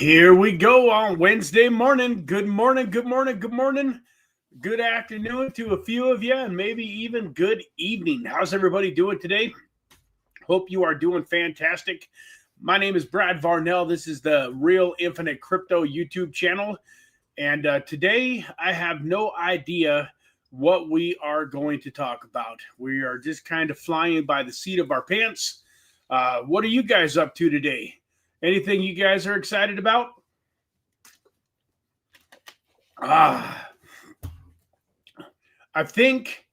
Here we go on Wednesday morning. Good morning, good morning, good morning. Good afternoon to a few of you, and maybe even good evening. How's everybody doing today? Hope you are doing fantastic. My name is Brad Varnell. This is the Real Infinite Crypto YouTube channel. And today I have no idea what we are going to talk about. We are just kind of flying by the seat of our pants. What are you guys up to today? Anything you guys are excited about? I think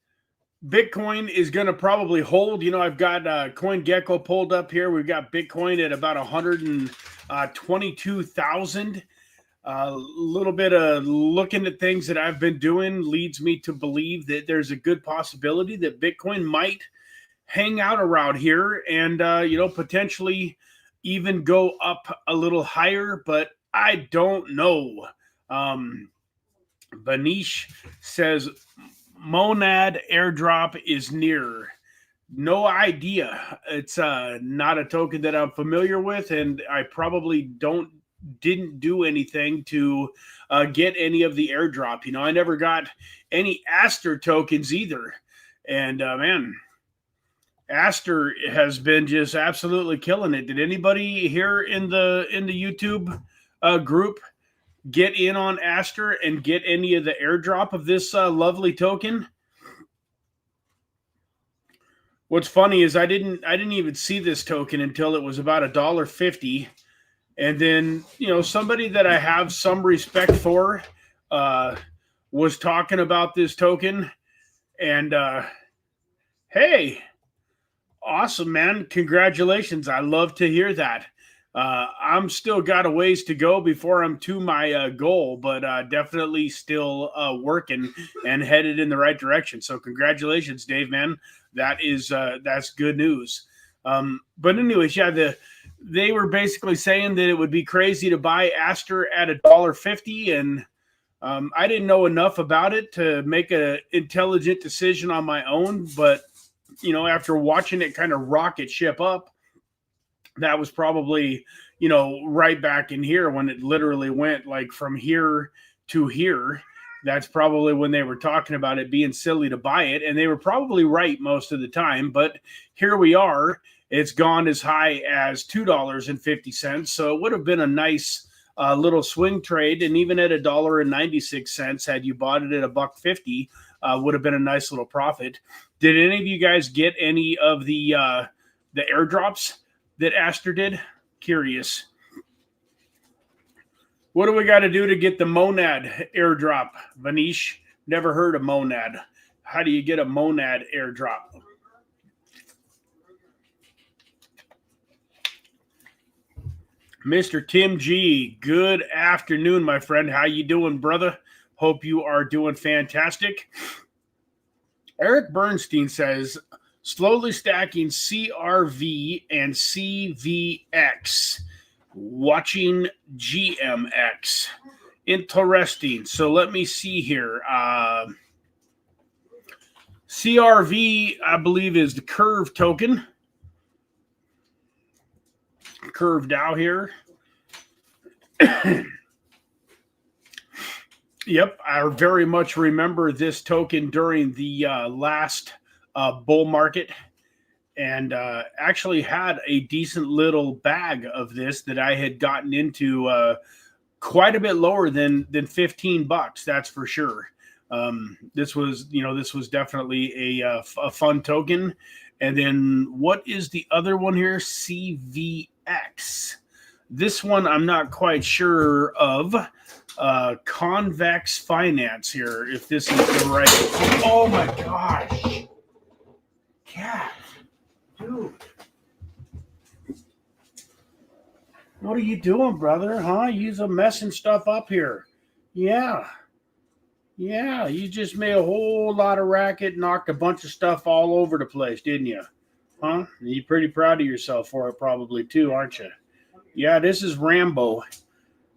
Bitcoin is going to probably hold. You know, I've got CoinGecko pulled up here. We've got Bitcoin at about 122,000. A little bit of looking at things that I've been doing leads me to believe that there's a good possibility that Bitcoin might hang out around here and, potentially even go up a little higher, but I don't know. Banish says Monad airdrop is near. No idea. It's not a token that I'm familiar with, and I probably didn't do anything to get any of the airdrop. You know, I never got any Aster tokens either. And man, Aster has been just absolutely killing it. Did anybody here in the YouTube group get in on Aster and get any of the airdrop of this lovely token? What's funny is I didn't even see this token until it was about $1.50. And then, somebody that I have some respect for was talking about this token. And hey, awesome, man. Congratulations. I love to hear that. I'm still got a ways to go before I'm to my goal, but definitely still working and headed in the right direction. So congratulations, Dave, man. That's good news. But anyways, yeah, they were basically saying that it would be crazy to buy Aster at $1.50, and I didn't know enough about it to make an intelligent decision on my own. But after watching it kind of rocket ship up, that was probably, right back in here when it literally went like from here to here. That's probably when they were talking about it being silly to buy it. And they were probably right most of the time. But here we are. It's gone as high as $2.50. So it would have been a nice little swing trade. And even at $1.96, had you bought it at $1.50, would have been a nice little profit. Did any of you guys get any of the airdrops that Aster did? Curious. What do we got to do to get the Monad airdrop? Vanish, never heard of Monad. How do you get a Monad airdrop? Mr. Tim G, good afternoon, my friend. How you doing, brother? Hope you are doing fantastic. Eric Bernstein says, slowly stacking CRV and CVX, watching GMX. Interesting. So let me see here. CRV, I believe, is the Curve token. Curve DAO here. Yep, I very much remember this token during the last bull market, and actually had a decent little bag of this that I had gotten into quite a bit lower than $15. That's for sure. This was definitely a fun token. And then what is the other one here? CVX. This one I'm not quite sure of. Convex Finance here, if this is the right. Oh my gosh. Cat. Dude. What are you doing, brother? Huh? You're messing stuff up here. Yeah. Yeah, you just made a whole lot of racket, knocked a bunch of stuff all over the place, didn't you? Huh? You're pretty proud of yourself for it probably too, aren't you? Yeah, this is Rambo.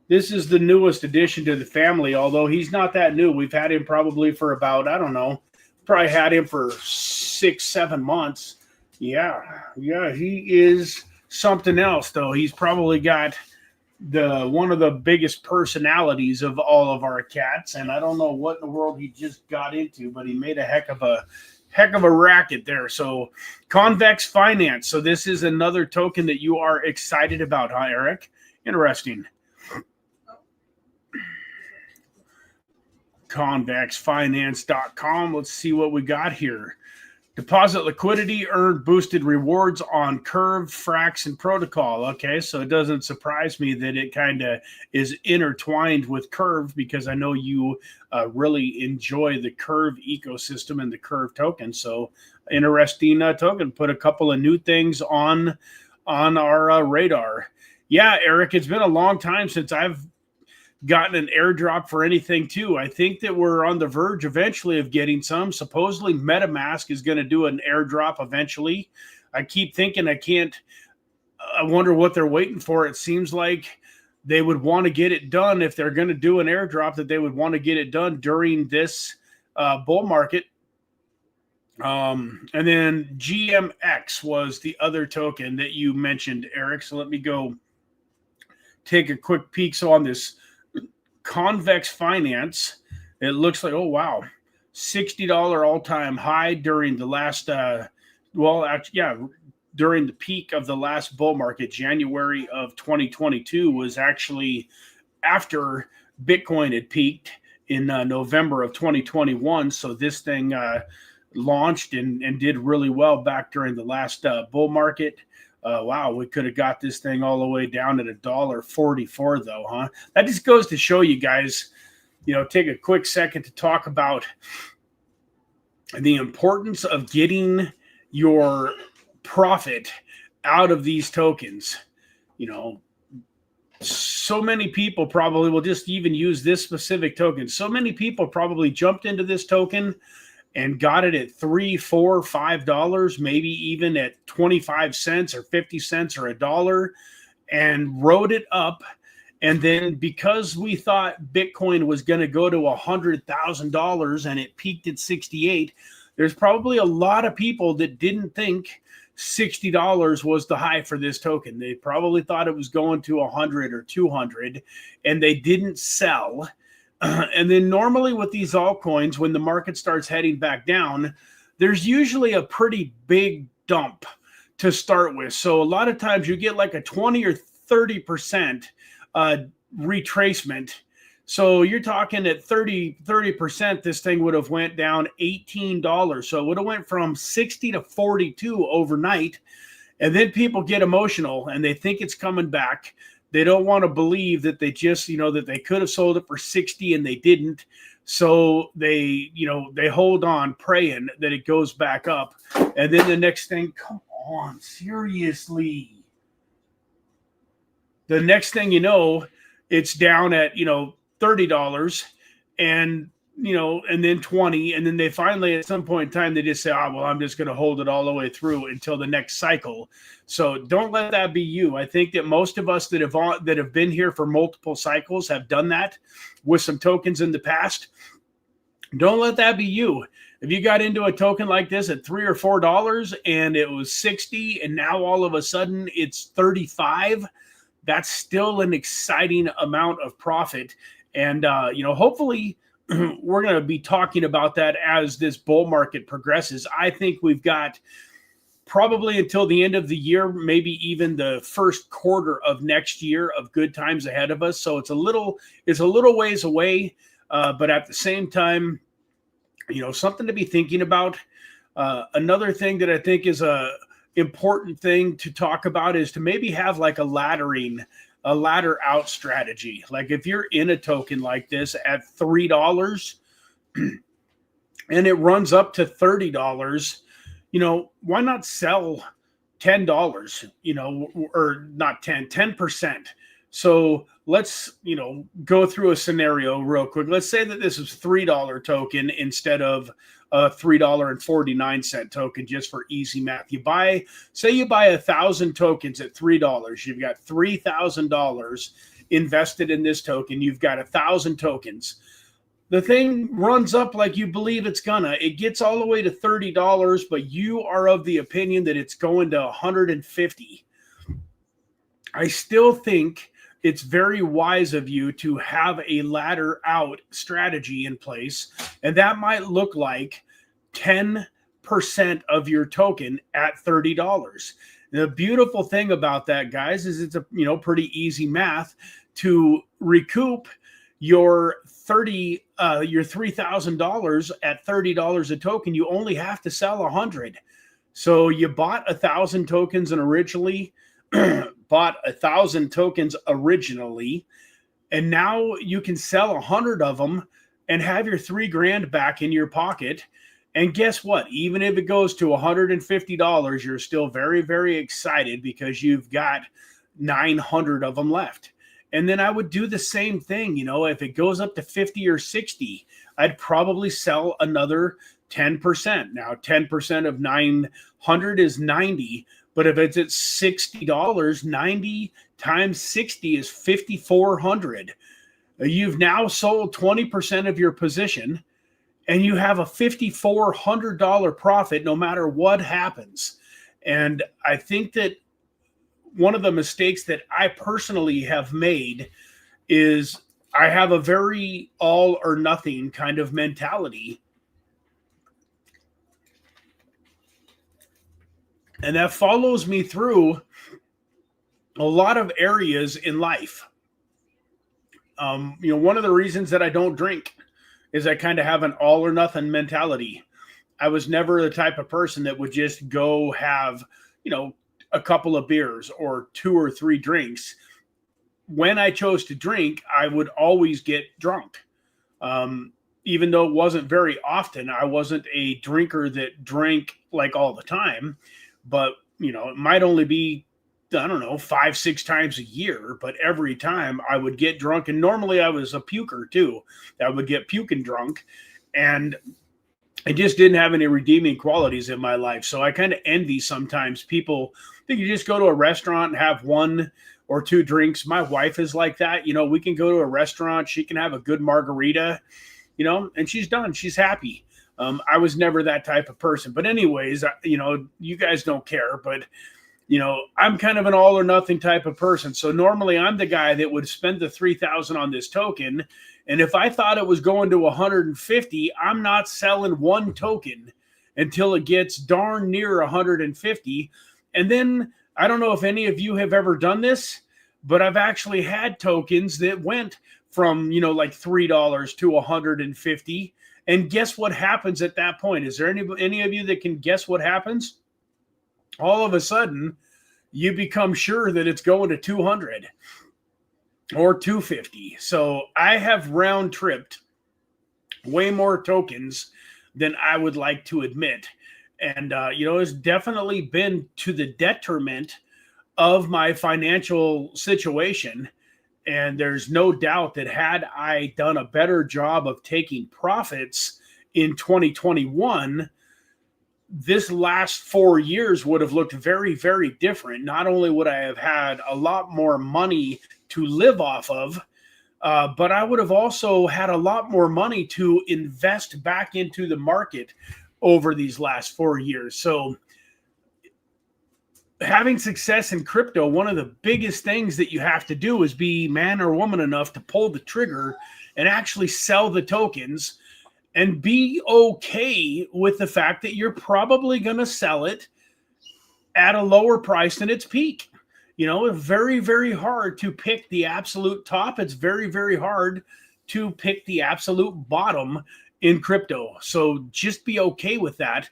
This is the newest addition to the family, although he's not that new. We've had him probably for about, I don't know, probably had him for 6-7 months. Yeah, he is something else, though. He's probably got one of the biggest personalities of all of our cats, and I don't know what in the world he just got into, but he made a heck of a racket there. So Convex Finance. So this is another token that you are excited about, huh, Eric? Interesting. ConvexFinance.com. Let's see what we got here. Deposit liquidity, earn boosted rewards on Curve, Frax, and Protocol. Okay, so it doesn't surprise me that it kind of is intertwined with Curve, because I know you really enjoy the Curve ecosystem and the Curve token. So interesting token. Put a couple of new things on our radar. Yeah, Eric, it's been a long time since I've gotten an airdrop for anything too. I think that we're on the verge eventually of getting some. Supposedly MetaMask is going to do an airdrop eventually. I keep thinking I wonder what they're waiting for. It seems like they would want to get it done. If they're going to do an airdrop, that they would want to get it done during this bull market. And then GMX was the other token that you mentioned, Eric. So let me go take a quick peek. So on this Convex Finance, it looks like, oh wow, $60 all-time high during the last during the peak of the last bull market. January of 2022 was actually after Bitcoin had peaked in November of 2021. So this thing launched and did really well back during the last bull market. Wow, we could have got this thing all the way down at $1.44 though, huh? That just goes to show you guys, take a quick second to talk about the importance of getting your profit out of these tokens. So many people probably will just even use this specific token. So many people probably jumped into this token and got it at $3, $4, $5, maybe even at 25 cents or 50 cents or $1, and rode it up. And then because we thought Bitcoin was going to go to $100,000 and it peaked at 68, there's probably a lot of people that didn't think $60 was the high for this token. They probably thought it was going to 100 or 200, and they didn't sell. And then normally with these altcoins, when the market starts heading back down, there's usually a pretty big dump to start with. So a lot of times you get like a 20 or 30% retracement. So you're talking at 30%, this thing would have went down $18. So it would have went from 60 to 42 overnight. And then people get emotional and they think it's coming back. They don't want to believe that they just, that they could have sold it for 60 and they didn't. So they hold on praying that it goes back up. And then the next thing, come on, seriously. The next thing you know, it's down at, $30 and, and then 20. And then they finally, at some point in time, they just say, I'm just going to hold it all the way through until the next cycle. So don't let that be you. I think that most of us that have been here for multiple cycles have done that with some tokens in the past. Don't let that be you. If you got into a token like this at $3 or $4 and it was 60 and now all of a sudden it's 35, that's still an exciting amount of profit. And, hopefully we're going to be talking about that as this bull market progresses. I think we've got probably until the end of the year, maybe even the first quarter of next year of good times ahead of us. So it's a little ways away, but at the same time, something to be thinking about. Another thing that I think is a important thing to talk about is to maybe have like a ladder out strategy. Like if you're in a token like this at $3 and it runs up to $30, why not sell $10, or not 10%. So let's, go through a scenario real quick. Let's say that this is $3 token instead of a $3.49 token, just for easy math. Say you buy 1,000 tokens at $3. You've got $3,000 invested in this token. You've got 1,000 tokens. The thing runs up like you believe it's gonna. It gets all the way to $30, but you are of the opinion that it's going to 150. I still think it's very wise of you to have a ladder out strategy in place. And that might look like 10% of your token at $30. The beautiful thing about that, guys, is it's a pretty easy math to recoup your $3,000 at $30 a token. You only have to sell 100. So you bought 1,000 tokens and originally bought 1,000 tokens originally, and now you can sell 100 of them and have your $3,000 back in your pocket. And guess what? Even if it goes to $150, you're still very, very excited because you've got 900 of them left. And then I would do the same thing. If it goes up to 50 or 60, I'd probably sell another 10%. Now, 10% of 900 is 90. But if it's at $60, 90 times 60 is 5,400. You've now sold 20% of your position, and you have a $5,400 profit no matter what happens. And I think that one of the mistakes that I personally have made is I have a very all or nothing kind of mentality. And that follows me through a lot of areas in life. One of the reasons that I don't drink is I kind of have an all or nothing mentality. I was never the type of person that would just go have, a couple of beers or 2 or 3 drinks. When I chose to drink, I would always get drunk. Even though it wasn't very often, I wasn't a drinker that drank like all the time. But, it might only be, 5-6 times a year. But every time I would get drunk. And normally I was a puker too. I would get puking drunk. And I just didn't have any redeeming qualities in my life. So I kind of envy sometimes people that you just go to a restaurant and have 1 or 2 drinks. My wife is like that. We can go to a restaurant. She can have a good margarita, and she's done. She's happy. I was never that type of person. But anyways, you guys don't care. But, I'm kind of an all or nothing type of person. So normally I'm the guy that would spend the 3,000 on this token. And if I thought it was going to 150, I'm not selling 1 token until it gets darn near 150. And then I don't know if any of you have ever done this, but I've actually had tokens that went from, like $3 to 150. And guess what happens at that point? Is there any of you that can guess what happens? All of a sudden, you become sure that it's going to 200 or 250. So I have round tripped way more tokens than I would like to admit. And, it's definitely been to the detriment of my financial situation. And there's no doubt that had I done a better job of taking profits in 2021, this last 4 years would have looked very, very different. Not only would I have had a lot more money to live off of, but I would have also had a lot more money to invest back into the market over these last 4 years. So having success in crypto, one of the biggest things that you have to do is be man or woman enough to pull the trigger and actually sell the tokens and be okay with the fact that you're probably going to sell it at a lower price than its peak. It's very, very hard to pick the absolute top. It's very, very hard to pick the absolute bottom in crypto. So just be okay with that.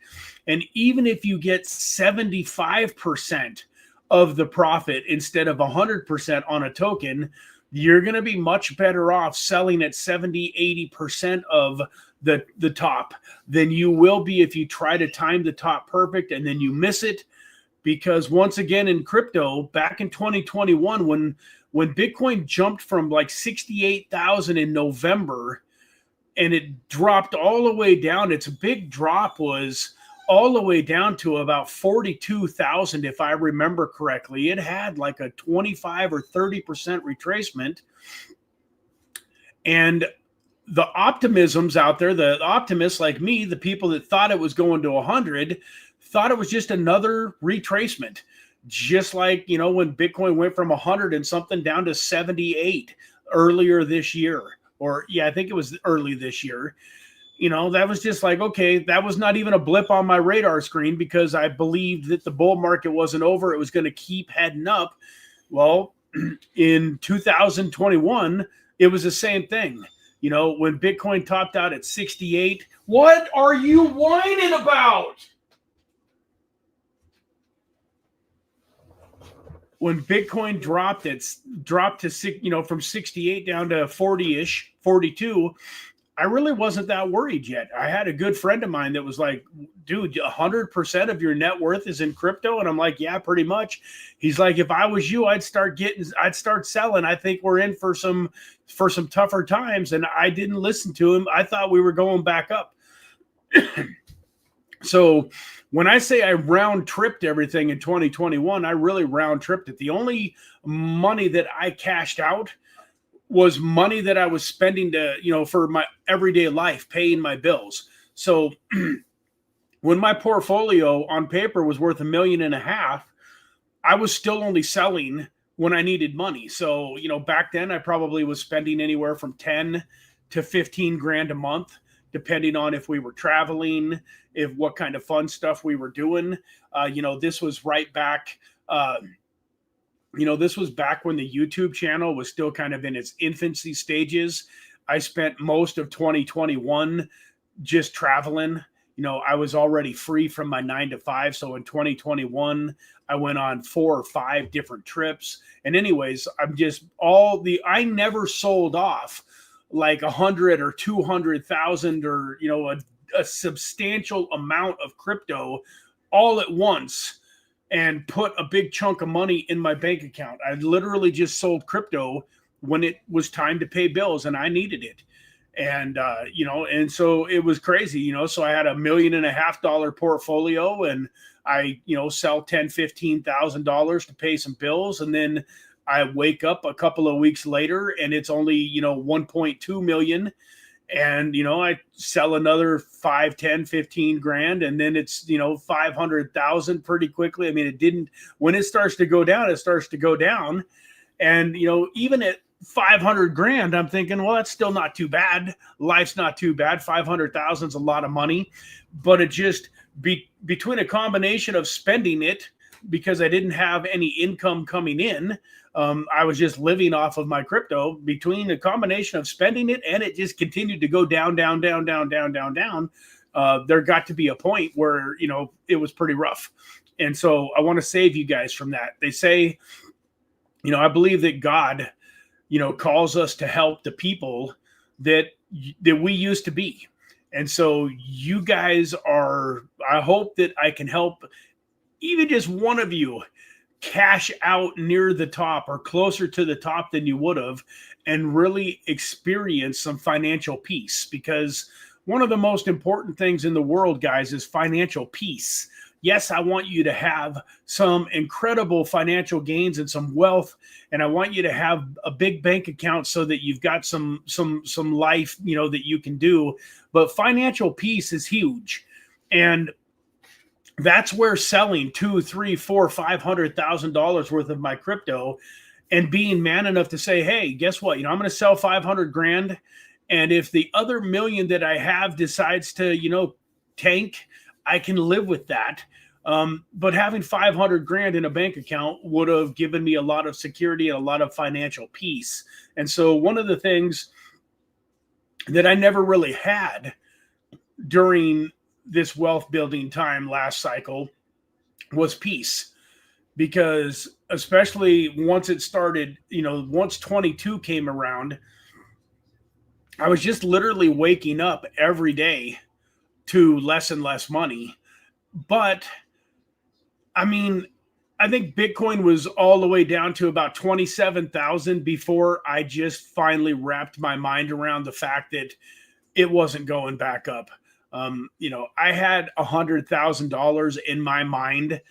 And even if you get 75% of the profit instead of 100% on a token, you're going to be much better off selling at 70-80% of the top than you will be if you try to time the top perfect and then you miss it. Because once again, in crypto, back in 2021, when Bitcoin jumped from like 68,000 in November and it dropped all the way down, its big drop was all the way down to about 42,000, if I remember correctly. It had like a 25 or 30% retracement. And the optimisms out there, the optimists like me, the people that thought it was going to 100, thought it was just another retracement. just like, when Bitcoin went from 100 and something down to 78 earlier this year, or yeah, I think it was early this year. That was just like, okay, that was not even a blip on my radar screen because I believed that the bull market wasn't over. It was going to keep heading up. Well, in 2021, it was the same thing. When Bitcoin topped out at 68, what are you whining about? When Bitcoin dropped to from 68 down to 40-ish, 42, I really wasn't that worried yet. I had a good friend of mine that was like, dude, 100% of your net worth is in crypto. And I'm like, yeah, pretty much. He's like, if I was you, I'd start selling. I think we're in for some tougher times. And I didn't listen to him. I thought we were going back up. So when I say I round tripped everything in 2021, I really round tripped it. The only money that I cashed out was money that I was spending to, for my everyday life, paying my bills. So when my portfolio on paper was worth $1.5 million, I was still only selling when I needed money. So, back then I probably was spending anywhere from 10 to 15 grand a month, depending on if we were traveling, if what kind of fun stuff we were doing. This was right back, this was back when the YouTube channel was still kind of in its infancy stages. I spent most of 2021 just traveling. I was already free from my 9 to 5. So in 2021, I went on 4 or 5 different trips. And anyways, I never sold off like 100 or 200,000 or, a substantial amount of crypto all at once and put a big chunk of money in my bank account. I literally just sold crypto when it was time to pay bills and I needed it. And, and so it was crazy, so I had $1.5 million portfolio and I, sell $10,000, $15,000 to pay some bills. And then I wake up a couple of weeks later and it's only, 1.2 million. And, I sell another 5, 10, 15 grand. And then it's, 500,000 pretty quickly. I mean, when it starts to go down, it starts to go down. And, even at 500 grand, I'm thinking, well, that's still not too bad. Life's not too bad. 500,000 is a lot of money, but it just between a combination of spending it because I didn't have any income coming in. I was just living off of my crypto. Between a combination of spending it and it just continued to go down, down, down, down, down, down, down. There got to be a point where, it was pretty rough. And so I want to save you guys from that. They say, I believe that God, calls us to help the people that we used to be. And so you guys I hope that I can help even just one of you cash out near the top or closer to the top than you would have and really experience some financial peace, because one of the most important things in the world, guys, is financial peace. Yes, I want you to have some incredible financial gains and some wealth, and I want you to have a big bank account so that you've got some life, that you can do. But financial peace is huge, and that's where selling $200,000, $300,000, $400,000, $500,000 worth of my crypto and being man enough to say, hey, guess what? I'm going to sell 500 grand, and if the other $1 million that I have decides to, tank, I can live with that. But having 500 grand in a bank account would have given me a lot of security and a lot of financial peace. And so one of the things that I never really had during this wealth building time last cycle was peace, because especially once it started, once 22 came around, I was just literally waking up every day to less and less money. But I mean, I think Bitcoin was all the way down to about 27,000 before I just finally wrapped my mind around the fact that it wasn't going back up. I had $100,000 in my mind.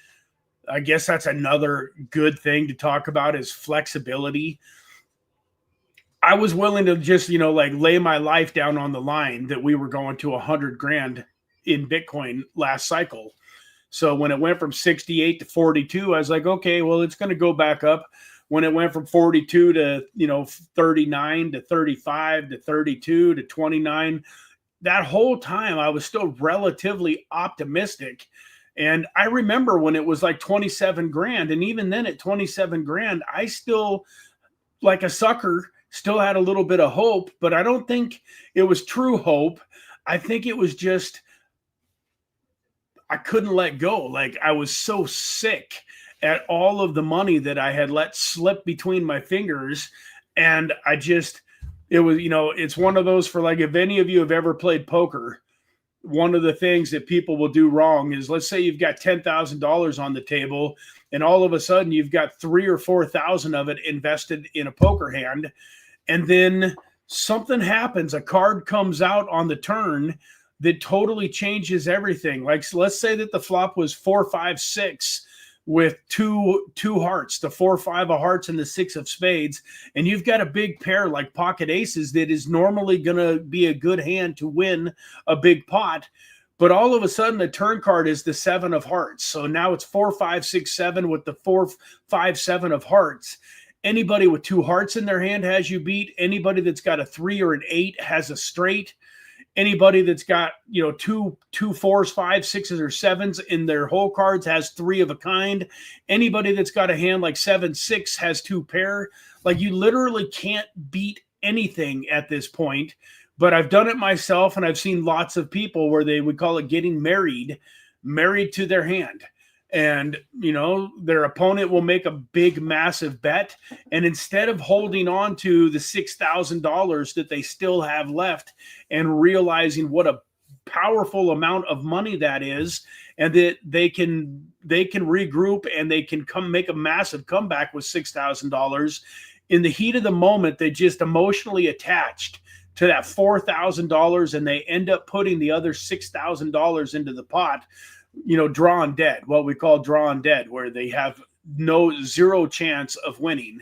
I guess that's another good thing to talk about is flexibility. I was willing to just, lay my life down on the line that we were going to 100 grand in Bitcoin last cycle. So when it went from 68 to 42, I was like, okay, well, it's going to go back up. When it went from 42 to, 39 to 35 to 32 to 29, that whole time I was still relatively optimistic. And I remember when it was like 27 grand. And even then at 27 grand, I still, like a sucker, still had a little bit of hope, but I don't think it was true hope. I think it was just, I couldn't let go. Like I was so sick at all of the money that I had let slip between my fingers. And I just, it was, it's one of those for like, if any of you have ever played poker, one of the things that people will do wrong is, let's say you've got $10,000 on the table and all of a sudden you've got 3 or 4,000 of it invested in a poker hand. And then something happens, a card comes out on the turn that totally changes everything. Like, so let's say that the flop was 4, 5, 6 with two hearts, the 4, 5 of hearts and the 6 of spades, and you've got a big pair like pocket aces that is normally going to be a good hand to win a big pot. But all of a sudden the turn card is the 7 of hearts. So now it's 4, 5, 6, 7 with the 4, 5, 7 of hearts. Anybody with 2 hearts in their hand has you beat. Anybody that's got a 3 or an 8 has a straight. Anybody that's got, two 4s, 5, 6s, or 7s in their whole cards has 3 of a kind. Anybody that's got a hand like 7, 6 has 2 pair. Like, you literally can't beat anything at this point. But I've done it myself, and I've seen lots of people where they would call it getting married to their hand. And, their opponent will make a big, massive bet. And instead of holding on to the $6,000 that they still have left and realizing what a powerful amount of money that is, and that they can regroup and they can come make a massive comeback with $6,000, in the heat of the moment, they just emotionally attached to that $4,000 and they end up putting the other $6,000 into the pot, drawn dead, what we call drawn dead, where they have zero chance of winning.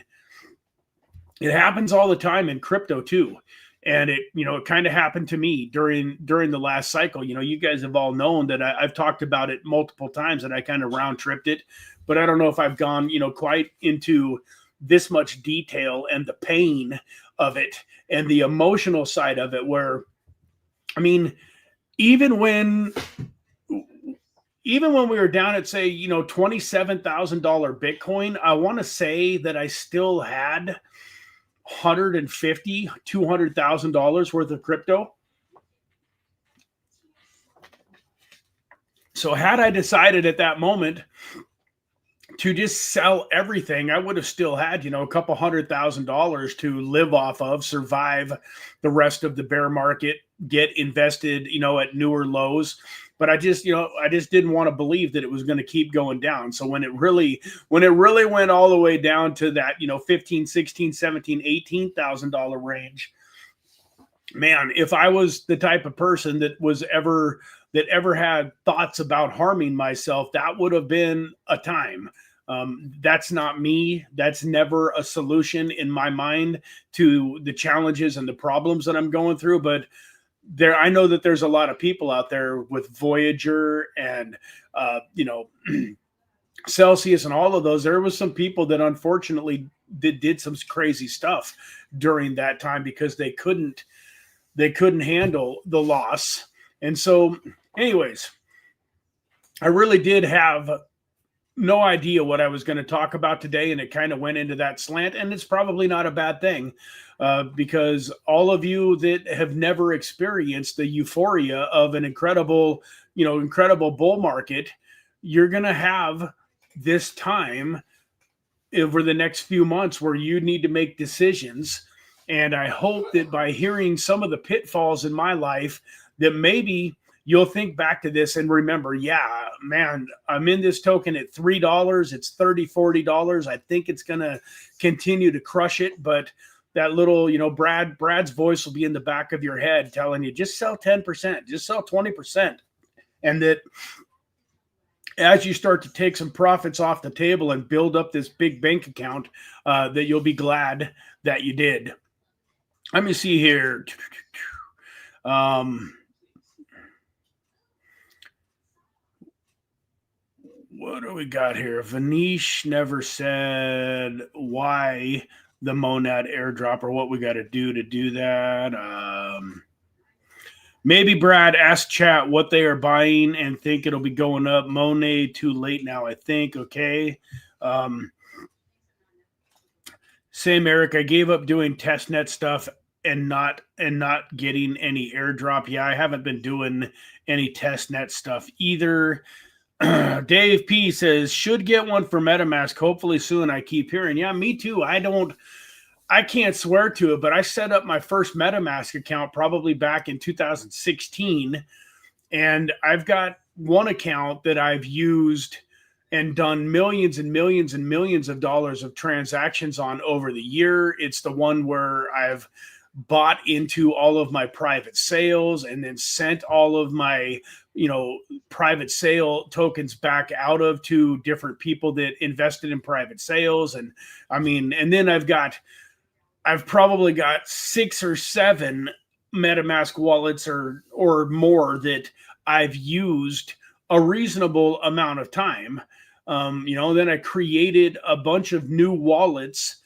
It happens all the time in crypto too. And it kind of happened to me during the last cycle. You guys have all known that I've talked about it multiple times and I kind of round tripped it, but I don't know if I've gone, quite into this much detail and the pain of it and the emotional side of it, where, even when we were down at, say, $27,000 Bitcoin, I want to say that I still had $150,000, $200,000 worth of crypto. So had I decided at that moment to just sell everything, I would have still had, a couple $100,000 to live off of, survive the rest of the bear market, get invested, at newer lows. But I just didn't want to believe that it was going to keep going down. So when it really went all the way down to that, $15,000, $16,000, $17,000, $18,000 range, man, if I was the type of person that ever had thoughts about harming myself, that would have been a time. That's not me. That's never a solution in my mind to the challenges and the problems that I'm going through. But I know that there's a lot of people out there with Voyager and, Celsius and all of those. There was some people that unfortunately did some crazy stuff during that time because they couldn't handle the loss. And so anyways, I really did have no idea what I was going to talk about today, and it kind of went into that slant, and it's probably not a bad thing, because all of you that have never experienced the euphoria of an incredible bull market, you're going to have this time over the next few months where you need to make decisions. And I hope that by hearing some of the pitfalls in my life, that maybe you'll think back to this and remember, yeah, man, I'm in this token at $3. It's $30, $40. I think it's going to continue to crush it. But that little, Brad's voice will be in the back of your head telling you, just sell 10%, just sell 20%. And that as you start to take some profits off the table and build up this big bank account, that you'll be glad that you did. Let me see here. what do we got here? Vanish never said why the Monad airdrop or what we got to do that. Maybe Brad asked chat what they are buying and think it'll be going up. Monet too late now, I think. Okay. Same, Eric. I gave up doing testnet stuff and not getting any airdrop. Yeah, I haven't been doing any testnet stuff either. Dave P says should get one for MetaMask hopefully soon. I keep hearing. Yeah, me too. I can't swear to it, but I set up my first MetaMask account probably back in 2016, and I've got one account that I've used and done millions and millions and millions of dollars of transactions on over the year. It's the one where I've bought into all of my private sales and then sent all of my, private sale tokens back out of to different people that invested in private sales. And and then I've probably got 6 or 7 MetaMask wallets or more that I've used a reasonable amount of time. Then I created a bunch of new wallets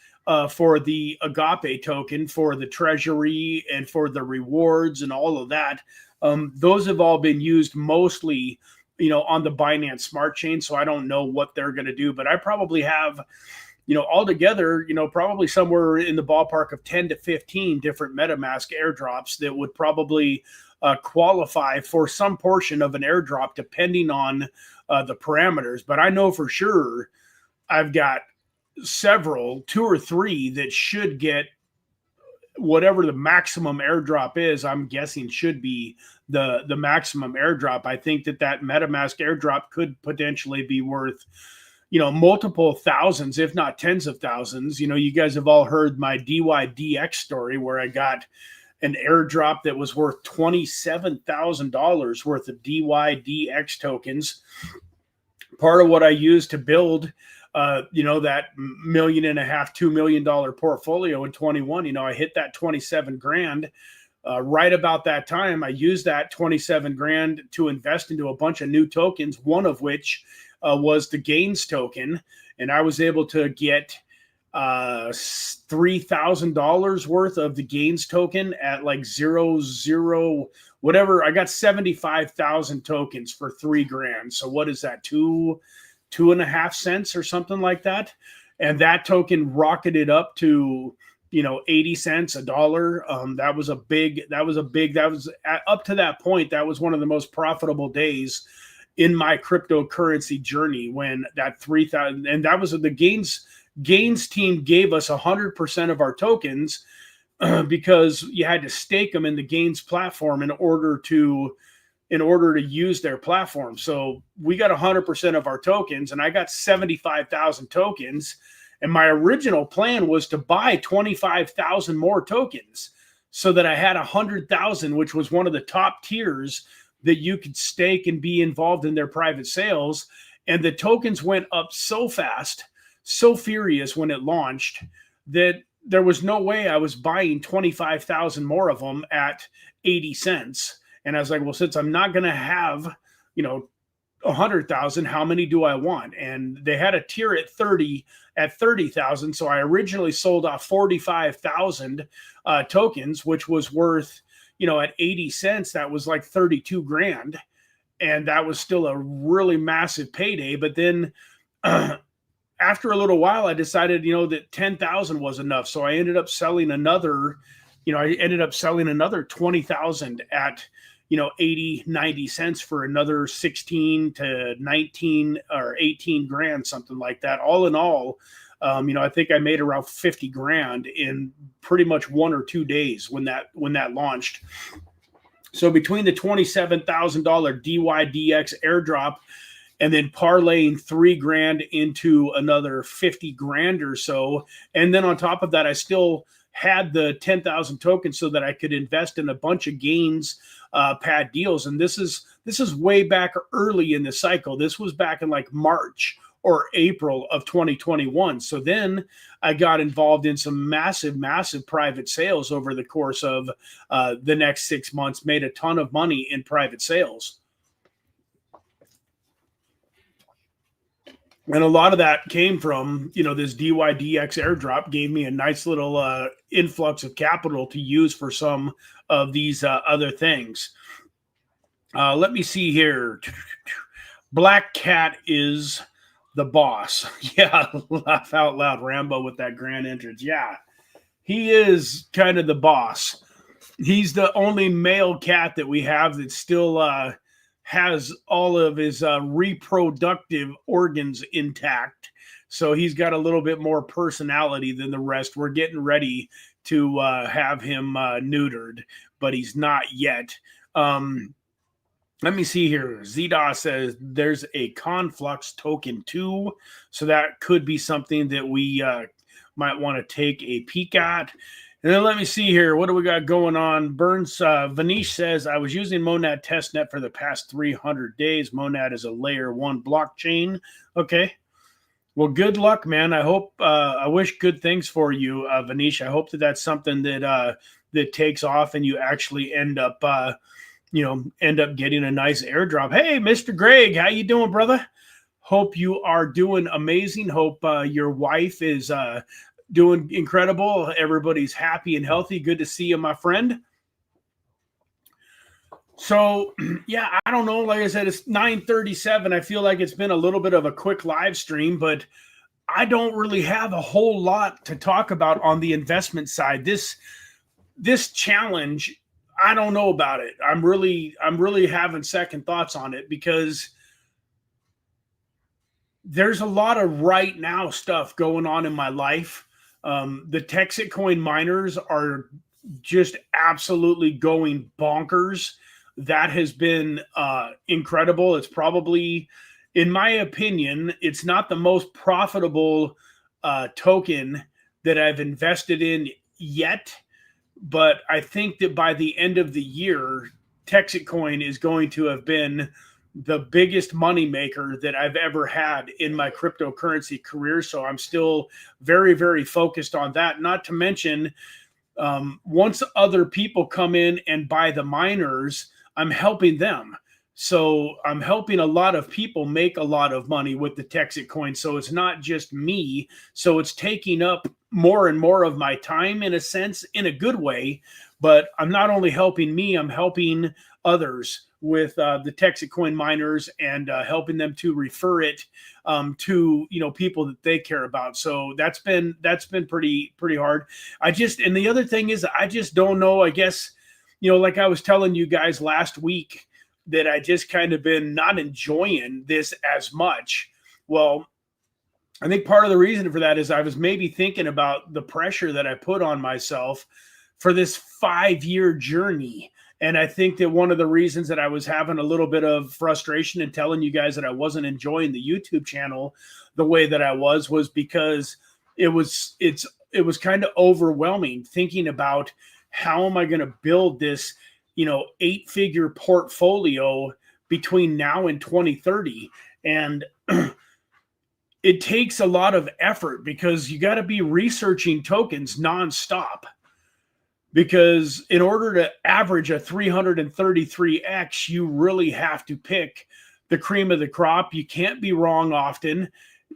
for the AGAPE token, for the treasury, and for the rewards and all of that. Those have all been used mostly, on the Binance Smart Chain. So I don't know what they're going to do, but I probably have, altogether, probably somewhere in the ballpark of 10 to 15 different MetaMask airdrops that would probably qualify for some portion of an airdrop, depending on the parameters. But I know for sure I've got several, 2 or 3 that should get whatever the maximum airdrop is. I'm guessing should be the maximum airdrop. I think that MetaMask airdrop could potentially be worth, multiple thousands, if not tens of thousands. You guys have all heard my DYDX story where I got an airdrop that was worth $27,000 worth of DYDX tokens. Part of what I used to build, that $1.5 million, $2 million portfolio in 21, I hit that 27 grand. Right about that time, I used that 27 grand to invest into a bunch of new tokens, one of which was the Gains token. And I was able to get $3,000 worth of the Gains token at like 0.0 whatever. I got 75,000 tokens for $3,000. So what is that? 2.5 cents or something like that. And that token rocketed up to, 80 cents, $1. That was up to that point. That was one of the most profitable days in my cryptocurrency journey, when that 3,000, and that was the Gains team gave us 100% of our tokens because you had to stake them in the Gains platform in order to use their platform. So we got 100% of our tokens, and I got 75,000 tokens. And my original plan was to buy 25,000 more tokens so that I had 100,000, which was one of the top tiers that you could stake and be involved in their private sales. And the tokens went up so fast, so furious when it launched, that there was no way I was buying 25,000 more of them at 80 cents. And I was like, well, since I'm not going to have, 100,000, how many do I want? And they had a tier at 30,000. So I originally sold off 45,000 tokens, which was worth, at 80 cents, that was like 32 grand. And that was still a really massive payday. But then after a little while, I decided, that 10,000 was enough. So I ended up selling another, 20,000 at, 80, 90 cents for another 16 to 19 or 18 grand, something like that. All in all, I think I made around 50 grand in pretty much 1 or 2 days when that launched. So between the $27,000 DYDX airdrop and then parlaying 3 grand into another 50 grand or so, and then on top of that, I still had the 10,000 tokens so that I could invest in a bunch of Gains pad deals. And this is way back early in the cycle. This was back in like March or April of 2021. So then I got involved in some massive private sales over the course of the next 6 months, made a ton of money in private sales. And a lot of that came from, this DYDX airdrop gave me a nice little influx of capital to use for some of these other things. Let me see here. Black Cat is the boss. Yeah, laugh out loud, Rambo, with that grand entrance. Yeah, he is kind of the boss. He's the only male cat that we have that still has all of his reproductive organs intact. So he's got a little bit more personality than the rest. We're getting ready to have him neutered, but he's not yet. Let me see here. ZDA says there's a Conflux token too. So that could be something that we might want to take a peek at. And then let me see here. What do we got going on? Burns Vanish says, I was using Monad testnet for the past 300 days. Monad is a layer 1 blockchain. Okay. Well, good luck, man. I hope, I wish good things for you, Vanish. I hope that that's something that that takes off and you actually end up getting a nice airdrop. Hey, Mr. Greg, how you doing, brother? Hope you are doing amazing. Hope your wife is doing incredible. Everybody's happy and healthy. Good to see you, my friend. So, yeah, I don't know. Like I said, it's 9:37. I feel like it's been a little bit of a quick live stream, but I don't really have a whole lot to talk about on the investment side. This challenge, I don't know about it. I'm really having second thoughts on it because there's a lot of right now stuff going on in my life. The Texit coin miners are just absolutely going bonkers. That has been incredible. It's probably, in my opinion, it's not the most profitable token that I've invested in yet. But I think that by the end of the year, Texit coin is going to have been the biggest moneymaker that I've ever had in my cryptocurrency career. So I'm still very, very focused on that. Not to mention, once other people come in and buy the miners, I'm helping them. So I'm helping a lot of people make a lot of money with the Texit coin. So it's not just me. So it's taking up more and more of my time, in a sense, in a good way. But I'm not only helping me, I'm helping others with the Texit coin miners and helping them to refer it to people that they care about. So that's been pretty hard. And the other thing is, I just don't know. I guess like I was telling you guys last week, that I just kind of been not enjoying this as much. Well, I think part of the reason for that is I was maybe thinking about the pressure that I put on myself for this 5-year journey. And I think that one of the reasons that I was having a little bit of frustration and telling you guys that I wasn't enjoying the YouTube channel the way that I was because it was kind of overwhelming thinking about how am I going to build this 8-figure portfolio between now and 2030. And it takes a lot of effort because you got to be researching tokens nonstop. Because in order to average a 333x, you really have to pick the cream of the crop. You can't be wrong often.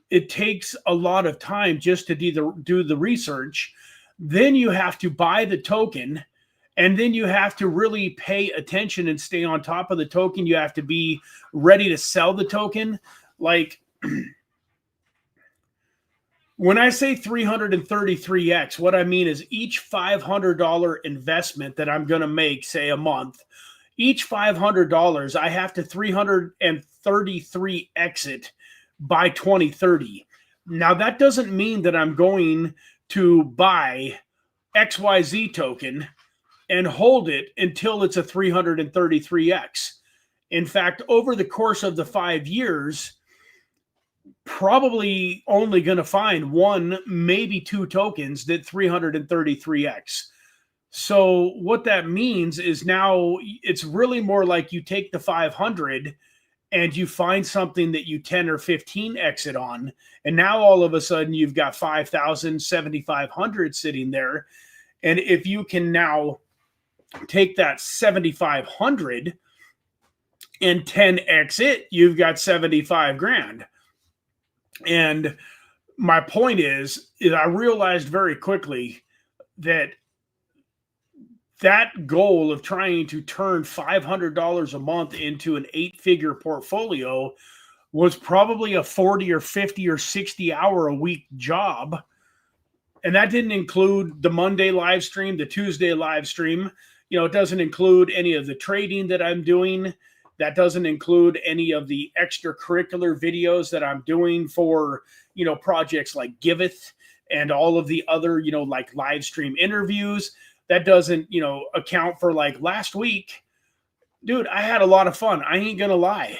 It takes a lot of time just to do the research. Then you have to buy the token. And then you have to really pay attention and stay on top of the token. You have to be ready to sell the token. Like, when I say 333x, what I mean is each $500 investment that I'm going to make, say a month, each $500, I have to 333 exit by 2030. Now, that doesn't mean that I'm going to buy XYZ token and hold it until it's a 333x. In fact, over the course of the 5 years, probably only going to find 1, maybe 2 tokens that 333x. So what that means is now it's really more like you take the 500 and you find something that you 10 or 15 exit on. And now all of a sudden you've got 5,000, 7,500 sitting there. And if you can now take that 7,500 and 10x it, you've got 75 grand. And my point is I realized very quickly that that goal of trying to turn $500 a month into an 8-figure portfolio was probably a 40 or 50 or 60 hour a week job. And that didn't include the Monday live stream, the Tuesday live stream. It doesn't include any of the trading that I'm doing. That doesn't include any of the extracurricular videos that I'm doing for, projects like Giveth and all of the other, like live stream interviews. That doesn't, account for like last week. Dude, I had a lot of fun. I ain't going to lie.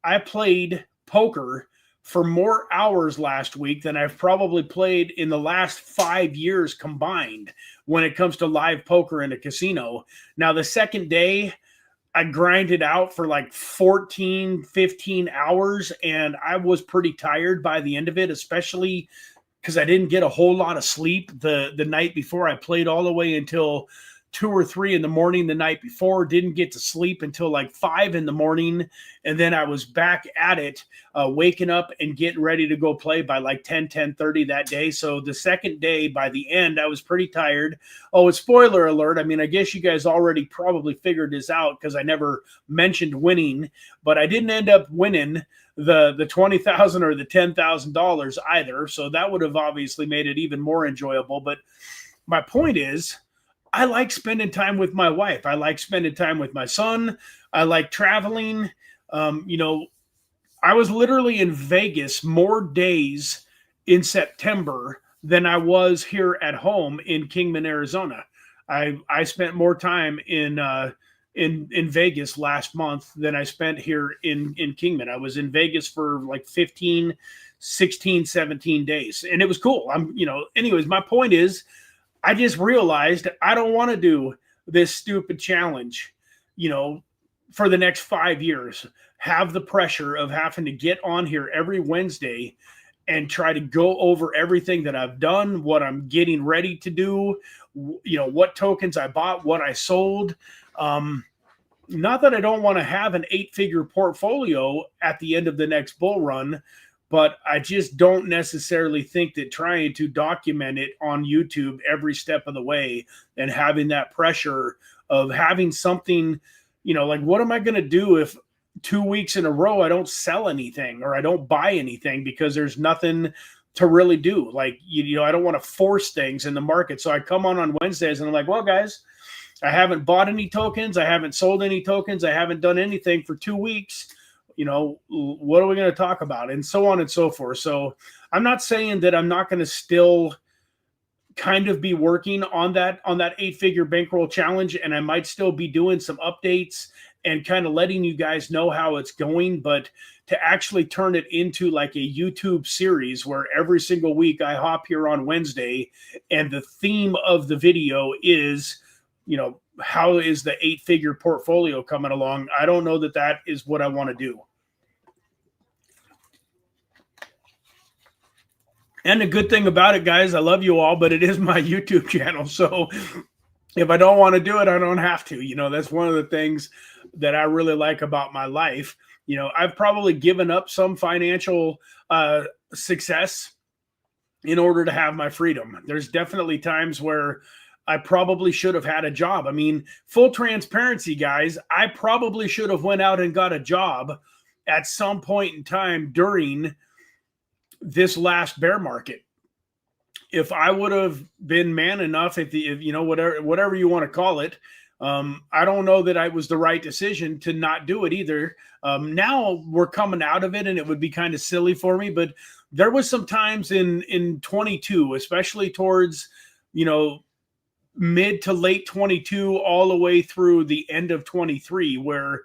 I played poker for more hours last week than I've probably played in the last 5 years combined when it comes to live poker in a casino. Now, the second day, I grinded out for like 14, 15 hours, and I was pretty tired by the end of it, especially because I didn't get a whole lot of sleep the night before. I played all the way until 2 or 3 in the morning the night before, didn't get to sleep until like 5 in the morning. And then I was back at it, waking up and getting ready to go play by like 10:30 that day. So the second day, by the end, I was pretty tired. Oh, and spoiler alert. I mean, I guess you guys already probably figured this out because I never mentioned winning, but I didn't end up winning the $20,000 or the $10,000 either. So that would have obviously made it even more enjoyable. But my point is, I like spending time with my wife. I like spending time with my son. I like traveling. I was literally in Vegas more days in September than I was here at home in Kingman, Arizona. I spent more time in Vegas last month than I spent here in Kingman. I was in Vegas for like 15, 16, 17 days, and it was cool. Anyways, my point is, I just realized I don't want to do this stupid challenge, for the next 5 years, have the pressure of having to get on here every Wednesday and try to go over everything that I've done, what I'm getting ready to do, what tokens I bought, what I sold. Not that I don't want to have an 8-figure portfolio at the end of the next bull run, but I just don't necessarily think that trying to document it on YouTube every step of the way and having that pressure of having something, like what am I going to do if 2 weeks in a row I don't sell anything or I don't buy anything because there's nothing to really do? Like, I don't want to force things in the market. So I come on Wednesdays and I'm like, well, guys, I haven't bought any tokens. I haven't sold any tokens. I haven't done anything for 2 weeks. What are we going to talk about? And so on and so forth. So I'm not saying that I'm not going to still kind of be working on that 8-figure bankroll challenge. And I might still be doing some updates and kind of letting you guys know how it's going, but to actually turn it into like a YouTube series where every single week I hop here on Wednesday and the theme of the video is, how is the 8-figure portfolio coming along? I don't know that is what I want to do. And the good thing about it, guys, I love you all, but it is my YouTube channel. So if I don't want to do it, I don't have to. That's one of the things that I really like about my life. I've probably given up some financial success in order to have my freedom. There's definitely times where I probably should have had a job. I mean, full transparency, guys, I probably should have went out and got a job at some point in time during this last bear market. If I would have been man enough, if whatever you want to call it, I don't know that it was the right decision to not do it either. Now we're coming out of it and it would be kind of silly for me, but there was some times in 22, especially towards, mid to late 22 all the way through the end of 23, where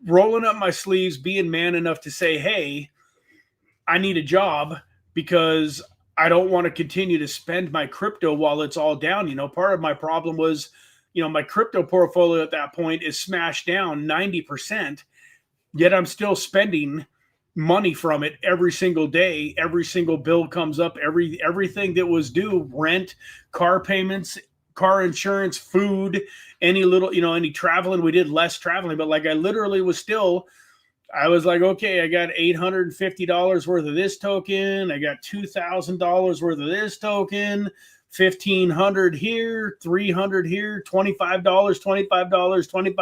rolling up my sleeves, being man enough to say, hey, I need a job because I don't want to continue to spend my crypto while it's all down. Part of my problem was, my crypto portfolio at that point is smashed down 90%, yet I'm still spending money from it every single day. Every single bill comes up, everything that was due, rent, car payments, car insurance, food, any little, any traveling. We did less traveling, but like I literally was still I was like, okay, I got $850 worth of this token. I got $2,000 worth of this token. 1,500 here, 300 here, $25, $25, $25,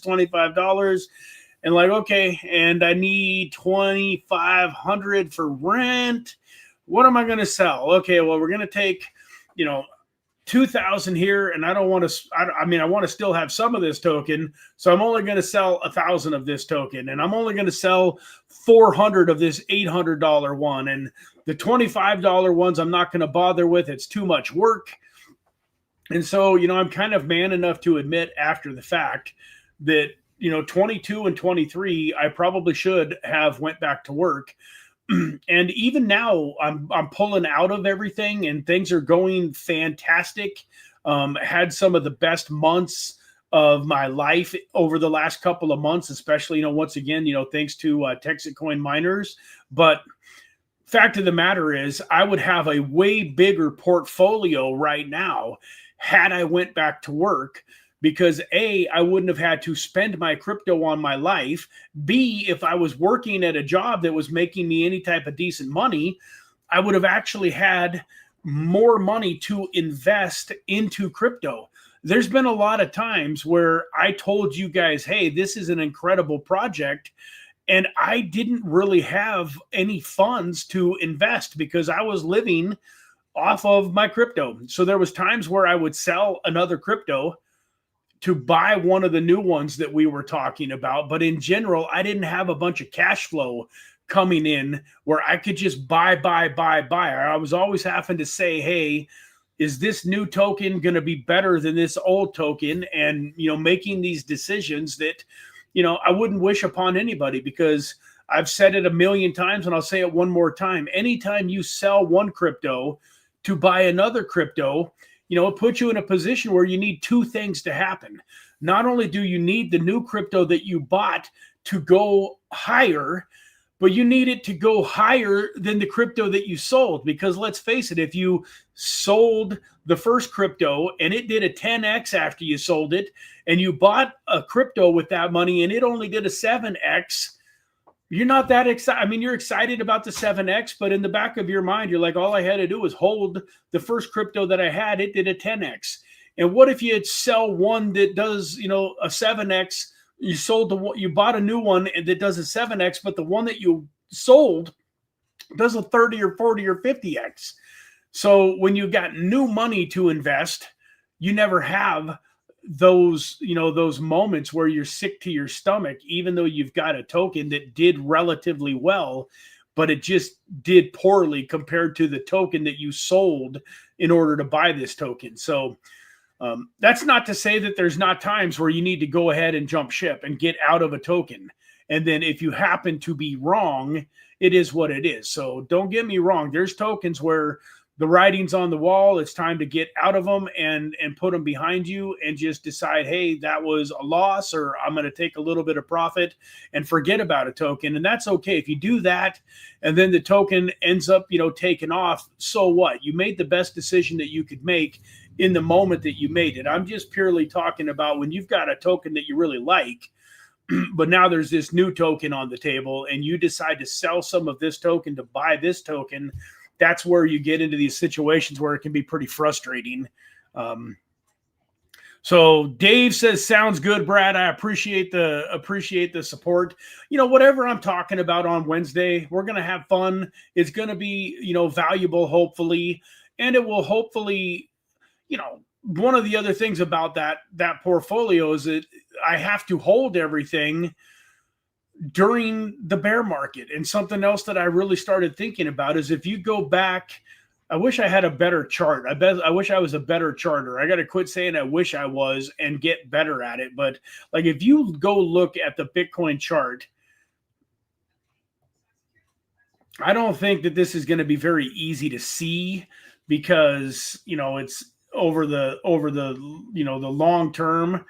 $25. And like, okay, and I need 2,500 for rent. What am I going to sell? Okay, well, we're going to take, 2,000 here, and I don't want to, I want to still have some of this token. So I'm only going to sell 1,000 of this token, and I'm only going to sell 400 of this $800 one. And the $25 ones, I'm not going to bother with. It's too much work. And so, I'm kind of man enough to admit after the fact that, 22 and 23, I probably should have went back to work. And even now, I'm pulling out of everything, and things are going fantastic. Had some of the best months of my life over the last couple of months, especially, once again, thanks to Texas coin miners. But fact of the matter is, I would have a way bigger portfolio right now had I went back to work. Because A, I wouldn't have had to spend my crypto on my life. B, if I was working at a job that was making me any type of decent money, I would have actually had more money to invest into crypto. There's been a lot of times where I told you guys, hey, this is an incredible project, and I didn't really have any funds to invest because I was living off of my crypto. So there was times where I would sell another crypto to buy one of the new ones that we were talking about. But in general, I didn't have a bunch of cash flow coming in where I could just buy. I was always having to say, hey, is this new token going to be better than this old token? And, making these decisions that, I wouldn't wish upon anybody, because I've said it a million times and I'll say it one more time. Anytime you sell one crypto to buy another crypto, it puts you in a position where you need two things to happen. Not only do you need the new crypto that you bought to go higher, but you need it to go higher than the crypto that you sold. Because let's face it, if you sold the first crypto and it did a 10x after you sold it, and you bought a crypto with that money and it only did a 7x, you're not that excited. You're excited about the 7x, but in the back of your mind, you're like, all I had to do was hold the first crypto that I had. It did a 10x. And what if you sell one that does, a 7x? You sold you bought a new one that does a 7x, but the one that you sold does a 30 or 40 or 50x. So when you got new money to invest, you never have those moments where you're sick to your stomach, even though you've got a token that did relatively well, but it just did poorly compared to the token that you sold in order to buy this token. So that's not to say that there's not times where you need to go ahead and jump ship and get out of a token. And then if you happen to be wrong, it is what it is. So don't get me wrong. There's tokens where the writing's on the wall. It's time to get out of them and put them behind you and just decide, hey, that was a loss, or I'm going to take a little bit of profit and forget about a token. And that's okay. If you do that and then the token ends up, taking off, so what? You made the best decision that you could make in the moment that you made it. I'm just purely talking about when you've got a token that you really like, but now there's this new token on the table and you decide to sell some of this token to buy this token. That's where you get into these situations where it can be pretty frustrating. So Dave says, sounds good, Brad. I appreciate the support. Whatever I'm talking about on Wednesday, we're going to have fun. It's going to be, valuable, hopefully. And it will hopefully, one of the other things about that portfolio is that I have to hold everything during the bear market. And something else that I really started thinking about is if you go back, I wish I had a better chart. I wish I was a better charter. I got to quit saying I wish I was and get better at it. But like, if you go look at the Bitcoin chart, I don't think that this is going to be very easy to see because, it's over the the long term.